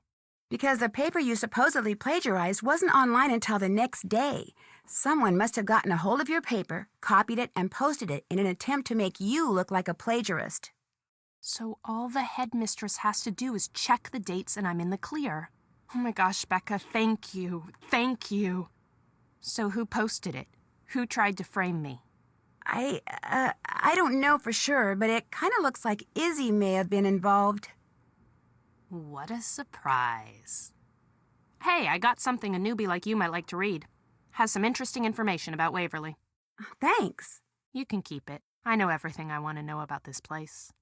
Because the paper you supposedly plagiarized wasn't online until the next day. Someone must have gotten a hold of your paper, copied it, and posted it in an attempt to make you look like a plagiarist. So all the headmistress has to do is check the dates and I'm in the clear. Oh my gosh, Becca, thank you. Thank you. So who posted it? Who tried to frame me? I don't know for sure, but it kind of looks like Izzy may have been involved. What a surprise. Hey, I got something a newbie like you might like to read. Has some interesting information about Waverly. Thanks. You can keep it. I know everything I want to know about this place.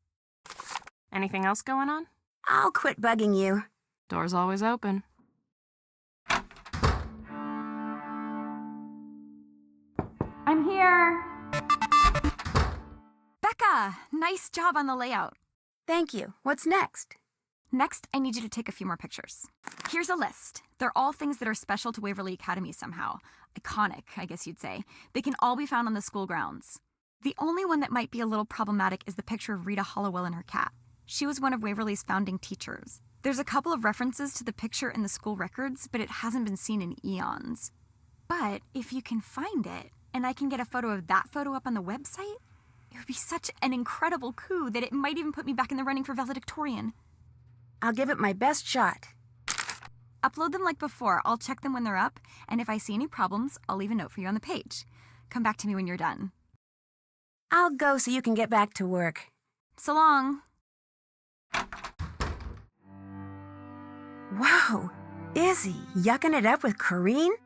Anything else going on? I'll quit bugging you. Door's always open. I'm here. Becca, nice job on the layout. Thank you. What's next? Next, I need you to take a few more pictures. Here's a list. They're all things that are special to Waverly Academy somehow. Iconic, I guess you'd say. They can all be found on the school grounds. The only one that might be a little problematic is the picture of Rita Hollowell and her cat. She was one of Waverly's founding teachers. There's a couple of references to the picture in the school records, but it hasn't been seen in eons. But if you can find it, and I can get a photo of that photo up on the website, it would be such an incredible coup that it might even put me back in the running for valedictorian. I'll give it my best shot. Upload them like before. I'll check them when they're up, and if I see any problems, I'll leave a note for you on the page. Come back to me when you're done. I'll go so you can get back to work. So long. Whoa, Izzy yucking it up with Corrine?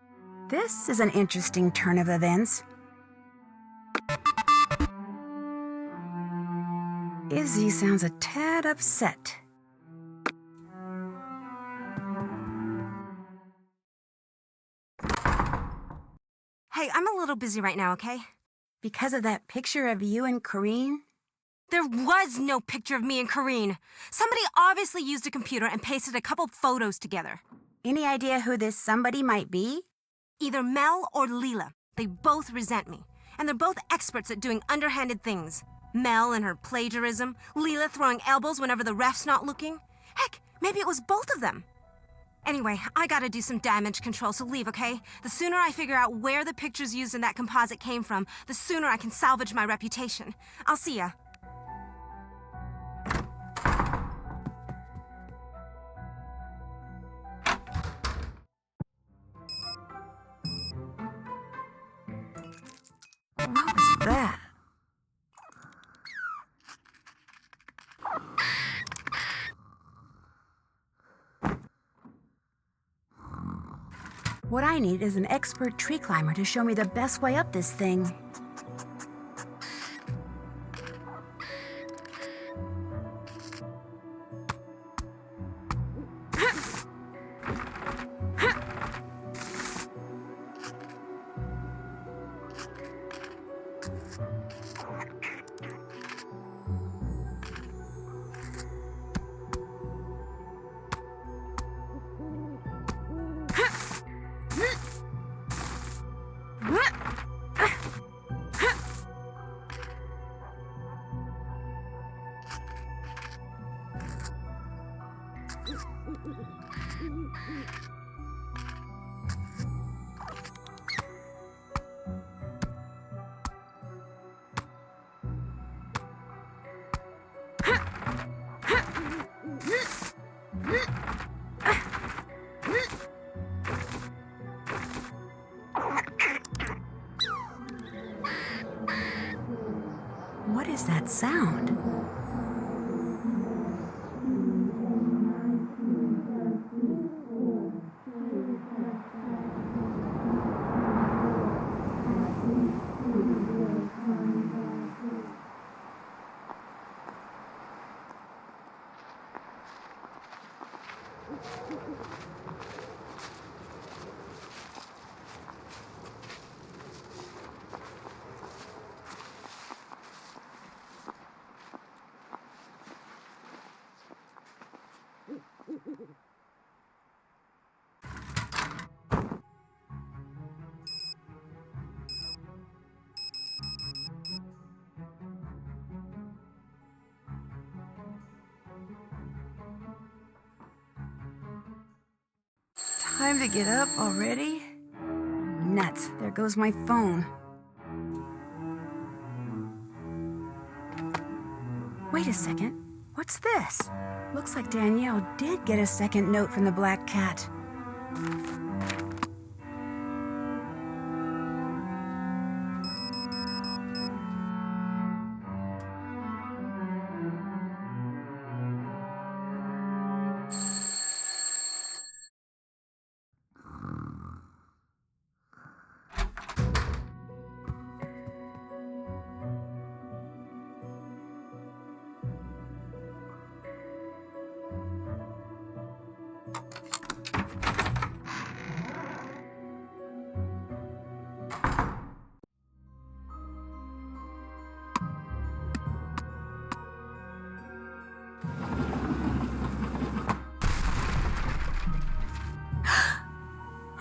This is an interesting turn of events. Izzy sounds a tad upset. Hey, I'm a little busy right now, okay? Because of that picture of you and Corrine? There was no picture of me and Kareen. Somebody obviously used a computer and pasted a couple photos together. Any idea who this somebody might be? Either Mel or Leela. They both resent me. And they're both experts at doing underhanded things. Mel and her plagiarism, Leela throwing elbows whenever the ref's not looking. Heck, maybe it was both of them. Anyway, I gotta do some damage control, so leave, okay? The sooner I figure out where the pictures used in that composite came from, the sooner I can salvage my reputation. I'll see ya. What was that? What I need is an expert tree climber to show me the best way up this thing. What is that sound? Time to get up already? Nuts, there goes my phone. Wait a second, what's this? Looks like Danielle did get a second note from the black cat.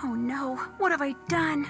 Oh no, what have I done?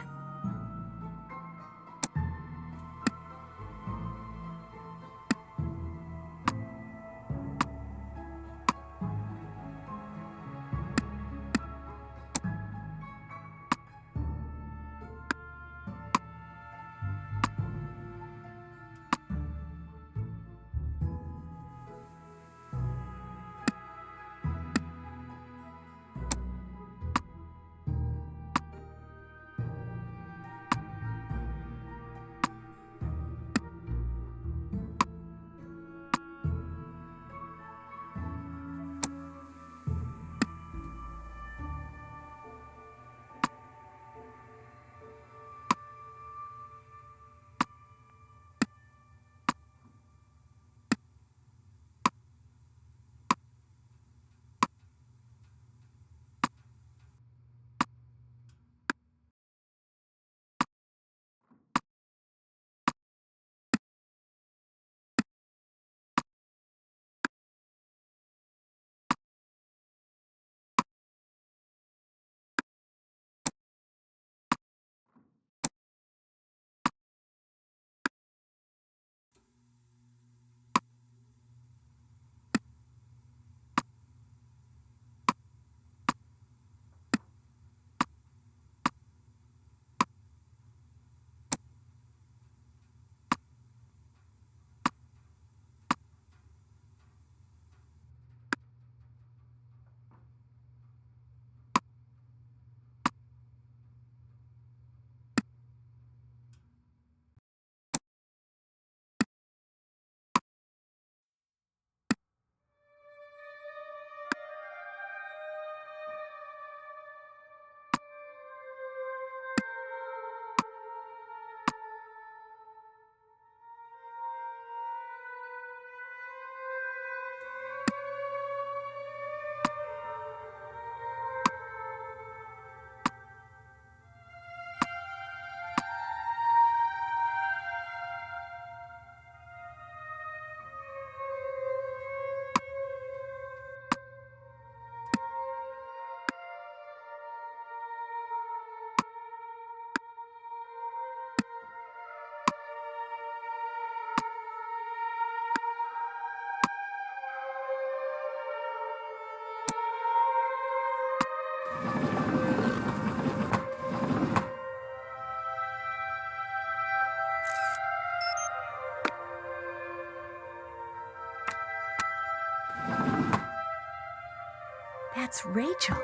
That's Rachel.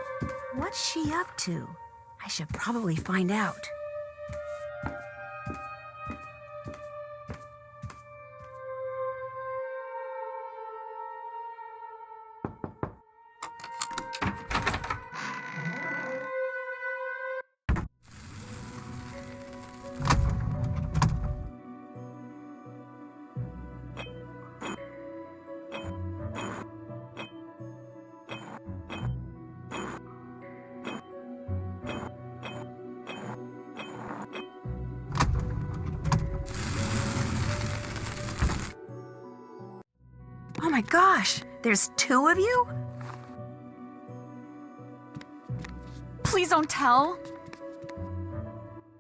What's she up to? I should probably find out. Oh my gosh, there's 2 of you? Please don't tell.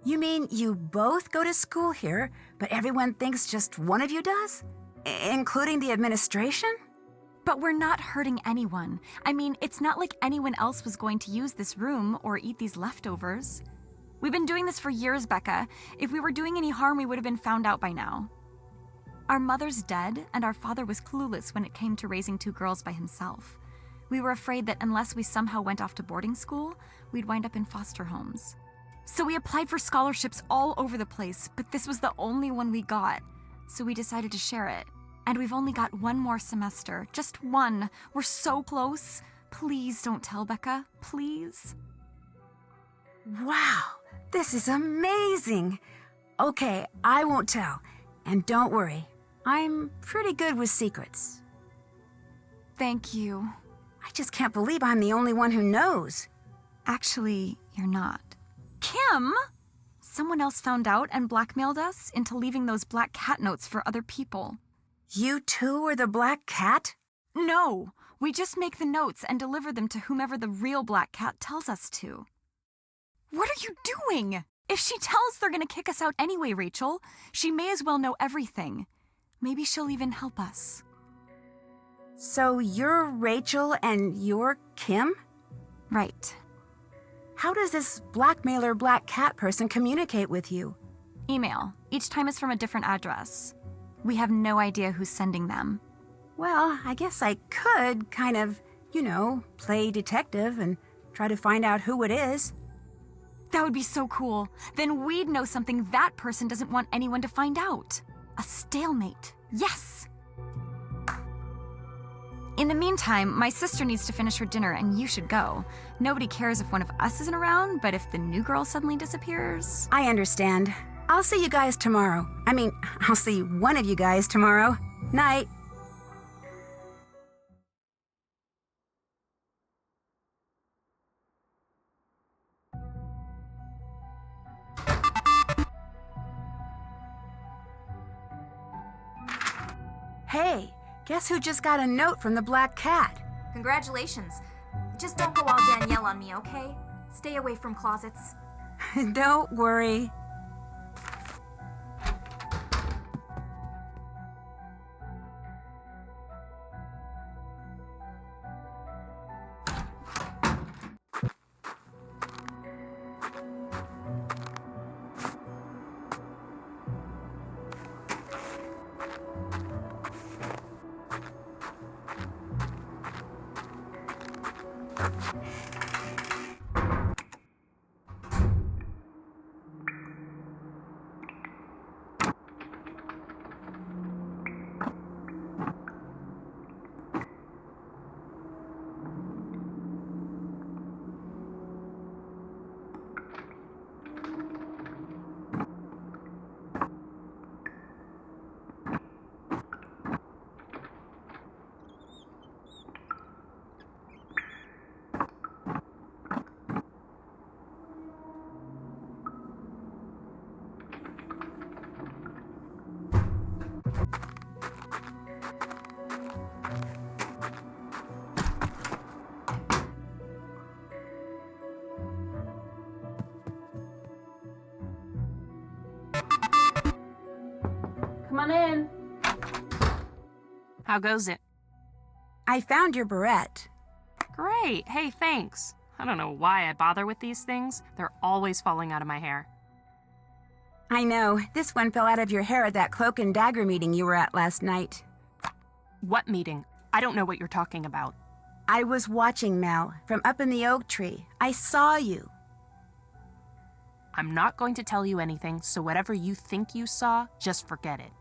You mean you both go to school here, but everyone thinks just one of you does? Including the administration? But we're not hurting anyone. I mean, it's not like anyone else was going to use this room or eat these leftovers. We've been doing this for years, Becca. If we were doing any harm, we would have been found out by now. Our mother's dead, and our father was clueless when it came to raising 2 girls by himself. We were afraid that unless we somehow went off to boarding school, we'd wind up in foster homes. So we applied for scholarships all over the place, but this was the only one we got. So we decided to share it. And we've only got 1 more semester. Just 1. We're so close. Please don't tell, Becca. Please. Wow, this is amazing. Okay, I won't tell. And don't worry, I'm pretty good with secrets. Thank you. I just can't believe I'm the only one who knows. Actually, you're not. Kim! Someone else found out and blackmailed us into leaving those black cat notes for other people. You 2 are the black cat? No, we just make the notes and deliver them to whomever the real black cat tells us to. What are you doing? If she tells they're gonna kick us out anyway, Rachel, she may as well know everything. Maybe she'll even help us. So you're Rachel and you're Kim? Right. How does this blackmailer black cat person communicate with you? Email. Each time is from a different address. We have no idea who's sending them. Well, I guess I could kind of, play detective and try to find out who it is. That would be so cool. Then we'd know something that person doesn't want anyone to find out. A stalemate. Yes! In the meantime, my sister needs to finish her dinner and you should go. Nobody cares if one of us isn't around, but if the new girl suddenly disappears... I understand. I'll see you guys tomorrow. I'll see one of you guys tomorrow. Night. Hey, guess who just got a note from the black cat? Congratulations. Just don't go all Danielle on me, okay? Stay away from closets. Don't worry. Come on in. How goes it? I found your barrette. Great. Hey, thanks. I don't know why I bother with these things. They're always falling out of my hair. I know. This one fell out of your hair at that cloak and dagger meeting you were at last night. What meeting? I don't know what you're talking about. I was watching, Mel, from up in the oak tree. I saw you. I'm not going to tell you anything, so whatever you think you saw, just forget it.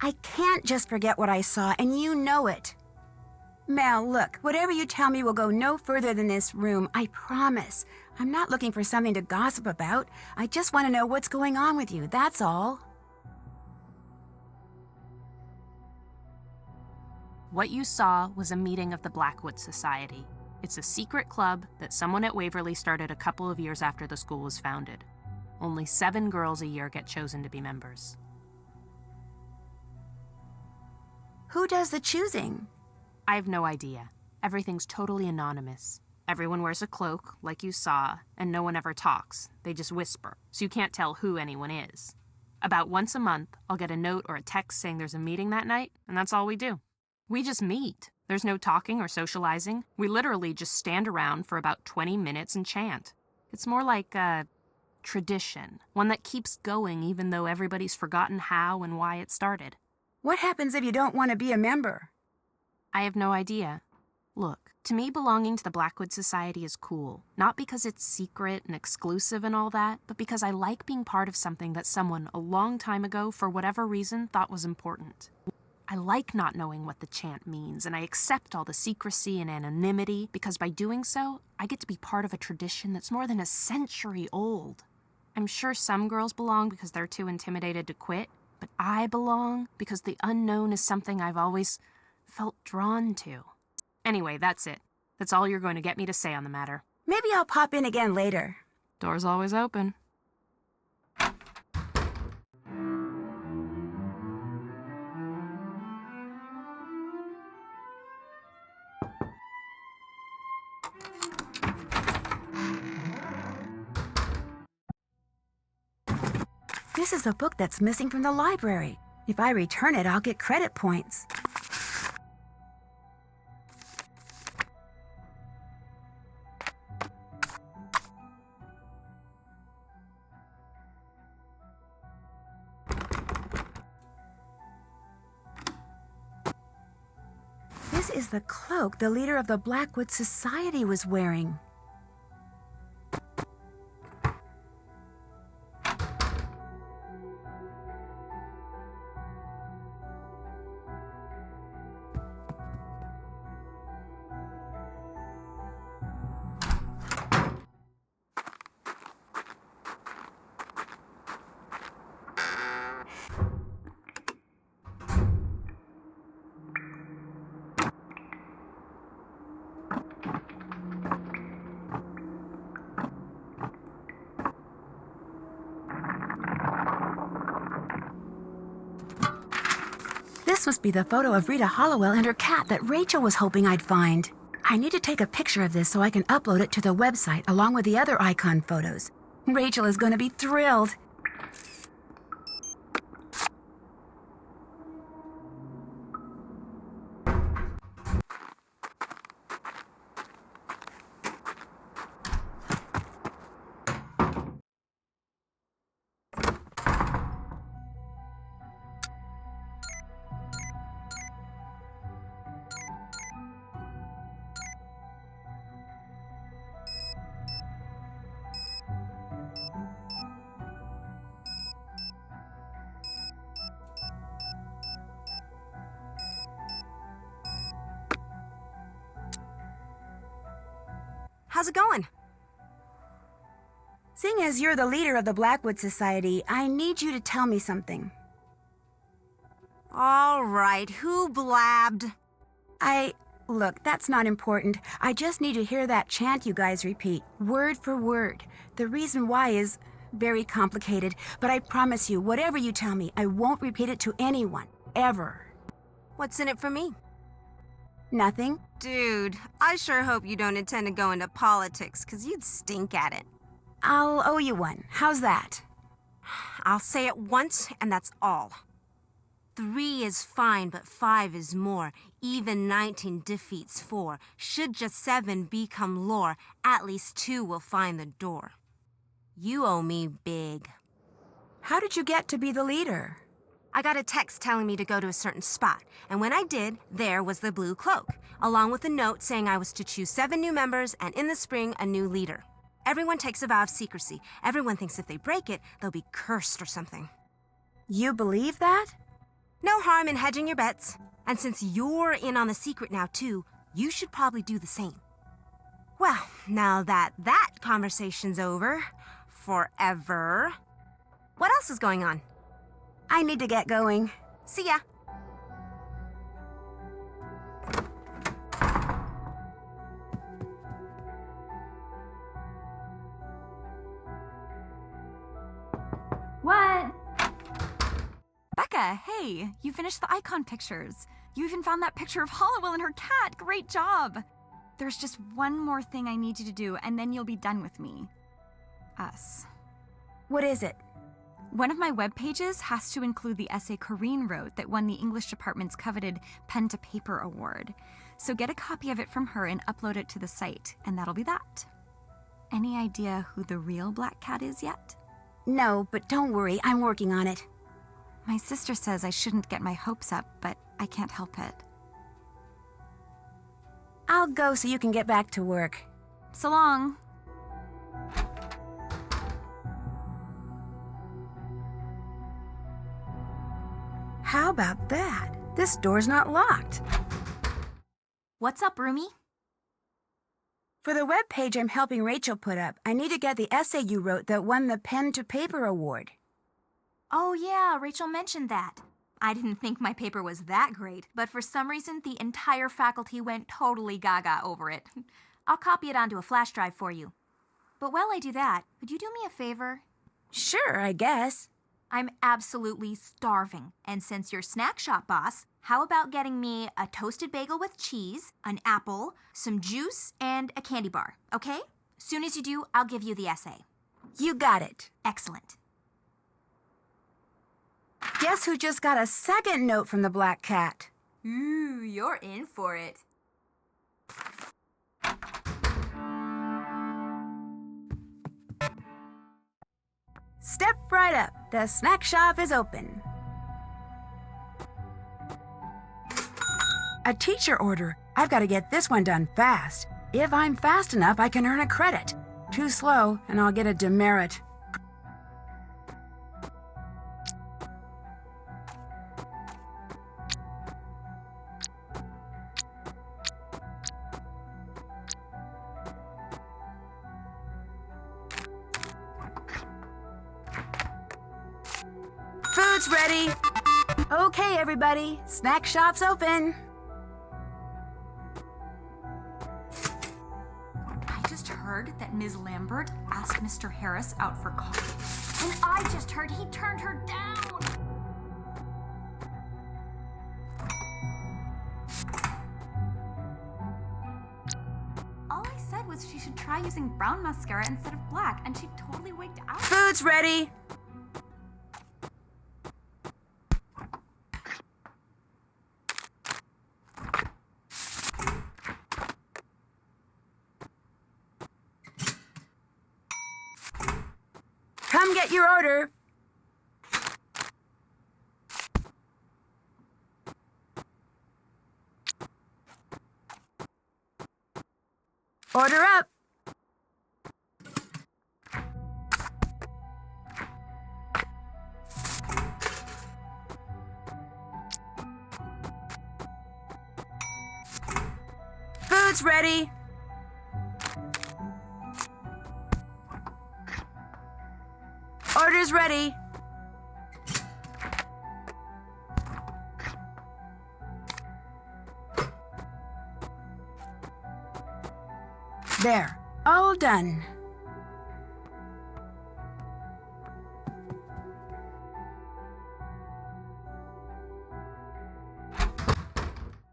I can't just forget what I saw, and you know it. Mel, look, whatever you tell me will go no further than this room, I promise. I'm not looking for something to gossip about. I just want to know what's going on with you, that's all. What you saw was a meeting of the Blackwood Society. It's a secret club that someone at Waverly started a couple of years after the school was founded. Only 7 girls a year get chosen to be members. Who does the choosing? I have no idea. Everything's totally anonymous. Everyone wears a cloak, like you saw, and no one ever talks. They just whisper, so you can't tell who anyone is. About once a month, I'll get a note or a text saying there's a meeting that night, and that's all we do. We just meet. There's no talking or socializing. We literally just stand around for about 20 minutes and chant. It's more like a tradition, one that keeps going even though everybody's forgotten how and why it started. What happens if you don't want to be a member? I have no idea. Look, to me belonging to the Blackwood Society is cool. Not because it's secret and exclusive and all that, but because I like being part of something that someone a long time ago, for whatever reason, thought was important. I like not knowing what the chant means, and I accept all the secrecy and anonymity because by doing so, I get to be part of a tradition that's more than a century old. I'm sure some girls belong because they're too intimidated to quit, but I belong because the unknown is something I've always felt drawn to. Anyway, that's it. That's all you're going to get me to say on the matter. Maybe I'll pop in again later. Door's always open. This is a book that's missing from the library. If I return it, I'll get credit points. This is the cloak the leader of the Blackwood Society was wearing. This must be the photo of Rita Hollowell and her cat that Rachel was hoping I'd find. I need to take a picture of this so I can upload it to the website along with the other icon photos. Rachel is going to be thrilled. How's it going? Seeing as you're the leader of the Blackwood Society, I need you to tell me something. All right, who blabbed? Look, that's not important. I just need to hear that chant you guys repeat, word for word. The reason why is very complicated, but I promise you, whatever you tell me, I won't repeat it to anyone, ever. What's in it for me? Nothing? Dude, I sure hope you don't intend to go into politics, 'cause you'd stink at it. I'll owe you one. How's that? I'll say it once, and that's all. 3 is fine, but 5 is more. Even 19 defeats 4. Should just 7 become lore, at least 2 will find the door. You owe me big. How did you get to be the leader? I got a text telling me to go to a certain spot, and when I did, there was the blue cloak, along with a note saying I was to choose 7 new members and in the spring, a new leader. Everyone takes a vow of secrecy. Everyone thinks if they break it, they'll be cursed or something. You believe that? No harm in hedging your bets. And since you're in on the secret now, too, you should probably do the same. Well, now that conversation's over, forever, what else is going on? I need to get going. See ya. What? Becca, hey, you finished the icon pictures. You even found that picture of Hollowell and her cat. Great job. There's just one more thing I need you to do, and then you'll be done with me. Us. What is it? One of my web pages has to include the essay Corrine wrote that won the English department's coveted Pen to Paper award. So get a copy of it from her and upload it to the site, and that'll be that. Any idea who the real black cat is yet? No, but don't worry, I'm working on it. My sister says I shouldn't get my hopes up, but I can't help it. I'll go so you can get back to work. So long. How about that? This door's not locked. What's up, Roomie? For the web page I'm helping Rachel put up, I need to get the essay you wrote that won the Pen to Paper award. Oh yeah, Rachel mentioned that. I didn't think my paper was that great, but for some reason the entire faculty went totally gaga over it. I'll copy it onto a flash drive for you. But while I do that, would you do me a favor? Sure, I guess. I'm absolutely starving, and since you're snack shop boss, how about getting me a toasted bagel with cheese, an apple, some juice, and a candy bar, okay? Soon as you do, I'll give you the essay. You got it. Excellent. Guess who just got a second note from the black cat? Ooh, you're in for it. Step right up. The snack shop is open. A teacher order. I've got to get this one done fast. If I'm fast enough, I can earn a credit. Too slow, and I'll get a demerit. Food's ready. Okay, everybody. Snack shop's open. I just heard that Ms. Lambert asked Mr. Harris out for coffee. And I just heard he turned her down. All I said was she should try using brown mascara instead of black, and she totally wigged out. Food's ready. Come get your order. Order up. Food's ready. Order's ready. There, all done.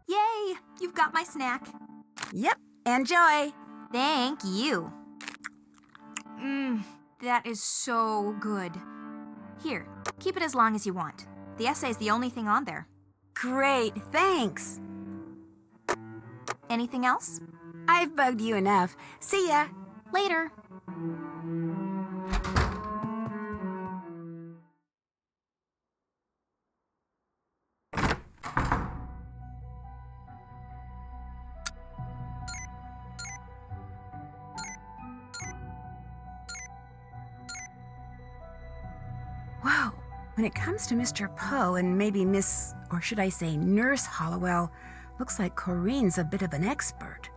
Yay! You've got my snack. Yep, enjoy. Thank you. That is so good. Here, keep it as long as you want. The essay's the only thing on there. Great, thanks. Anything else? I've bugged you enough. See ya. Later. When it comes to Mr. Poe and maybe Miss, or should I say Nurse Hollowell, looks like Corinne's a bit of an expert.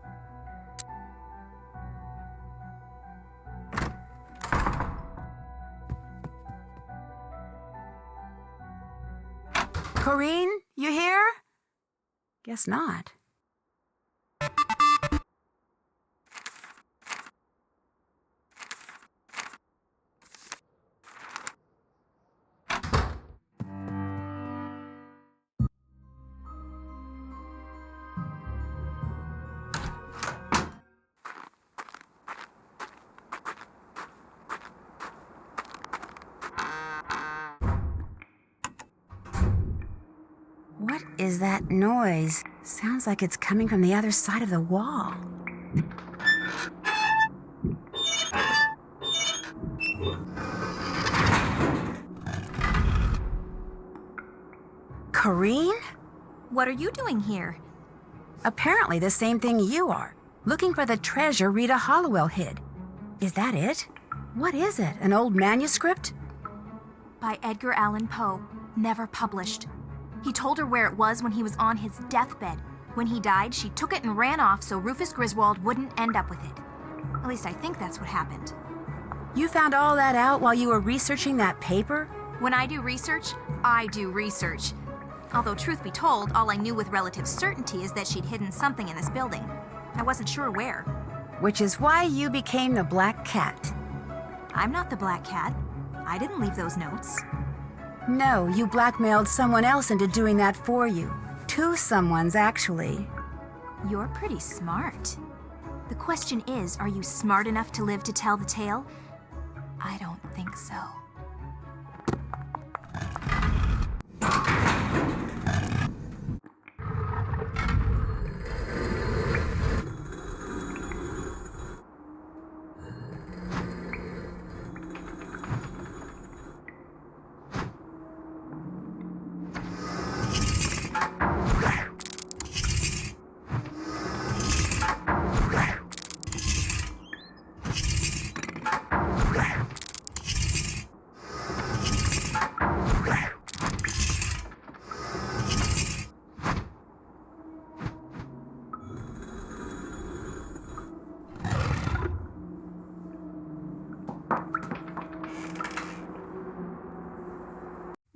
Corinne, you here? Guess not. What is that noise? Sounds like it's coming from the other side of the wall. Corinne? What are you doing here? Apparently the same thing you are. Looking for the treasure Rita Hollowell hid. Is that it? What is it? An old manuscript? By Edgar Allan Poe, never published. He told her where it was when he was on his deathbed. When he died, she took it and ran off so Rufus Griswold wouldn't end up with it. At least I think that's what happened. You found all that out while you were researching that paper? When I do research, I do research. Although, truth be told, all I knew with relative certainty is that she'd hidden something in this building. I wasn't sure where. Which is why you became the Black Cat. I'm not the Black Cat. I didn't leave those notes. No, you blackmailed someone else into doing that for you. Two someones, actually. You're pretty smart. The question is, are you smart enough to live to tell the tale? I don't think so.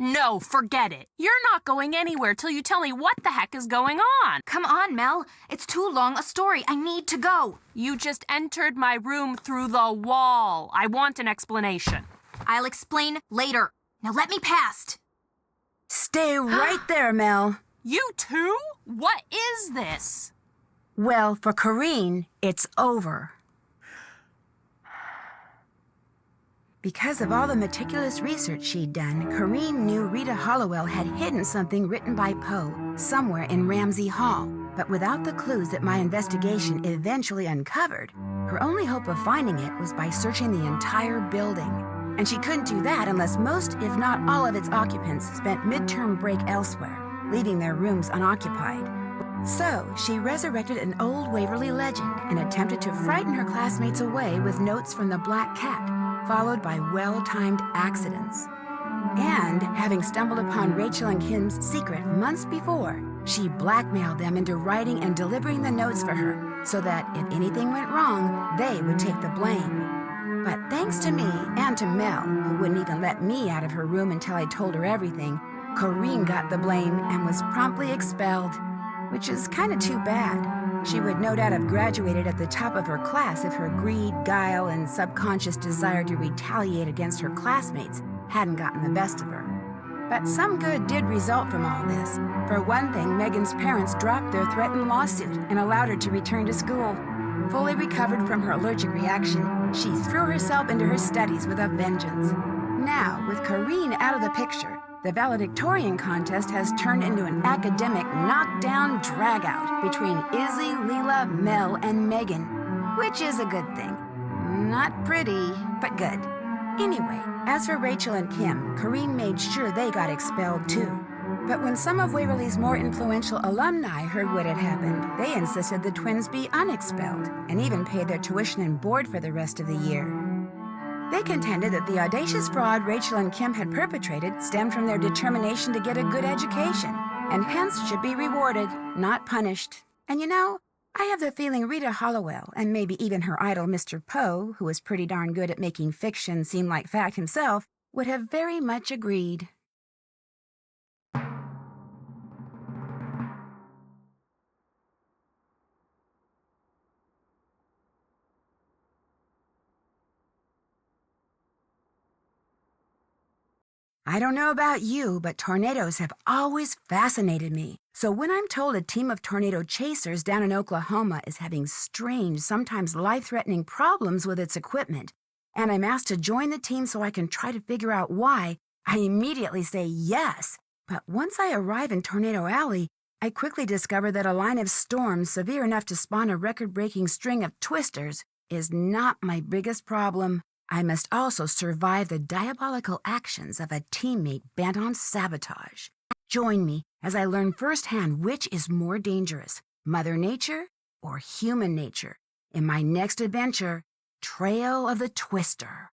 No, forget it. You're not going anywhere till you tell me what the heck is going on. Come on, Mel. It's too long a story. I need to go. You just entered my room through the wall. I want an explanation. I'll explain later. Now let me past. Stay right there, Mel. You too? What is this? Well, for Corinne, it's over. Because of all the meticulous research she'd done, Corinne knew Rita Hollowell had hidden something written by Poe somewhere in Ramsey Hall. But without the clues that my investigation eventually uncovered, her only hope of finding it was by searching the entire building. And she couldn't do that unless most, if not all of its occupants spent midterm break elsewhere, leaving their rooms unoccupied. So, she resurrected an old Waverly legend and attempted to frighten her classmates away with notes from the Black Cat, followed by well-timed accidents. And, having stumbled upon Rachel and Kim's secret months before, she blackmailed them into writing and delivering the notes for her, so that if anything went wrong, they would take the blame. But thanks to me and to Mel, who wouldn't even let me out of her room until I told her everything, Corinne got the blame and was promptly expelled, which is kind of too bad. She would no doubt have graduated at the top of her class if her greed, guile, and subconscious desire to retaliate against her classmates hadn't gotten the best of her. But some good did result from all this. For one thing, Megan's parents dropped their threatened lawsuit and allowed her to return to school. Fully recovered from her allergic reaction, she threw herself into her studies with a vengeance. Now, with Corinne out of the picture, the valedictorian contest has turned into an academic knockdown dragout between Izzy, Leela, Mel, and Megan, which is a good thing. Not pretty, but good. Anyway, as for Rachel and Kim, Corinne made sure they got expelled too. But when some of Waverly's more influential alumni heard what had happened, they insisted the twins be unexpelled and even paid their tuition and board for the rest of the year. They contended that the audacious fraud Rachel and Kim had perpetrated stemmed from their determination to get a good education, and hence should be rewarded, not punished. And you know, I have the feeling Rita Hollowell, and maybe even her idol Mr. Poe, who was pretty darn good at making fiction seem like fact himself, would have very much agreed. I don't know about you, but tornadoes have always fascinated me. So when I'm told a team of tornado chasers down in Oklahoma is having strange, sometimes life-threatening problems with its equipment, and I'm asked to join the team so I can try to figure out why, I immediately say yes. But once I arrive in Tornado Alley, I quickly discover that a line of storms severe enough to spawn a record-breaking string of twisters is not my biggest problem. I must also survive the diabolical actions of a teammate bent on sabotage. Join me as I learn firsthand which is more dangerous, Mother Nature or human nature, in my next adventure, Trail of the Twister.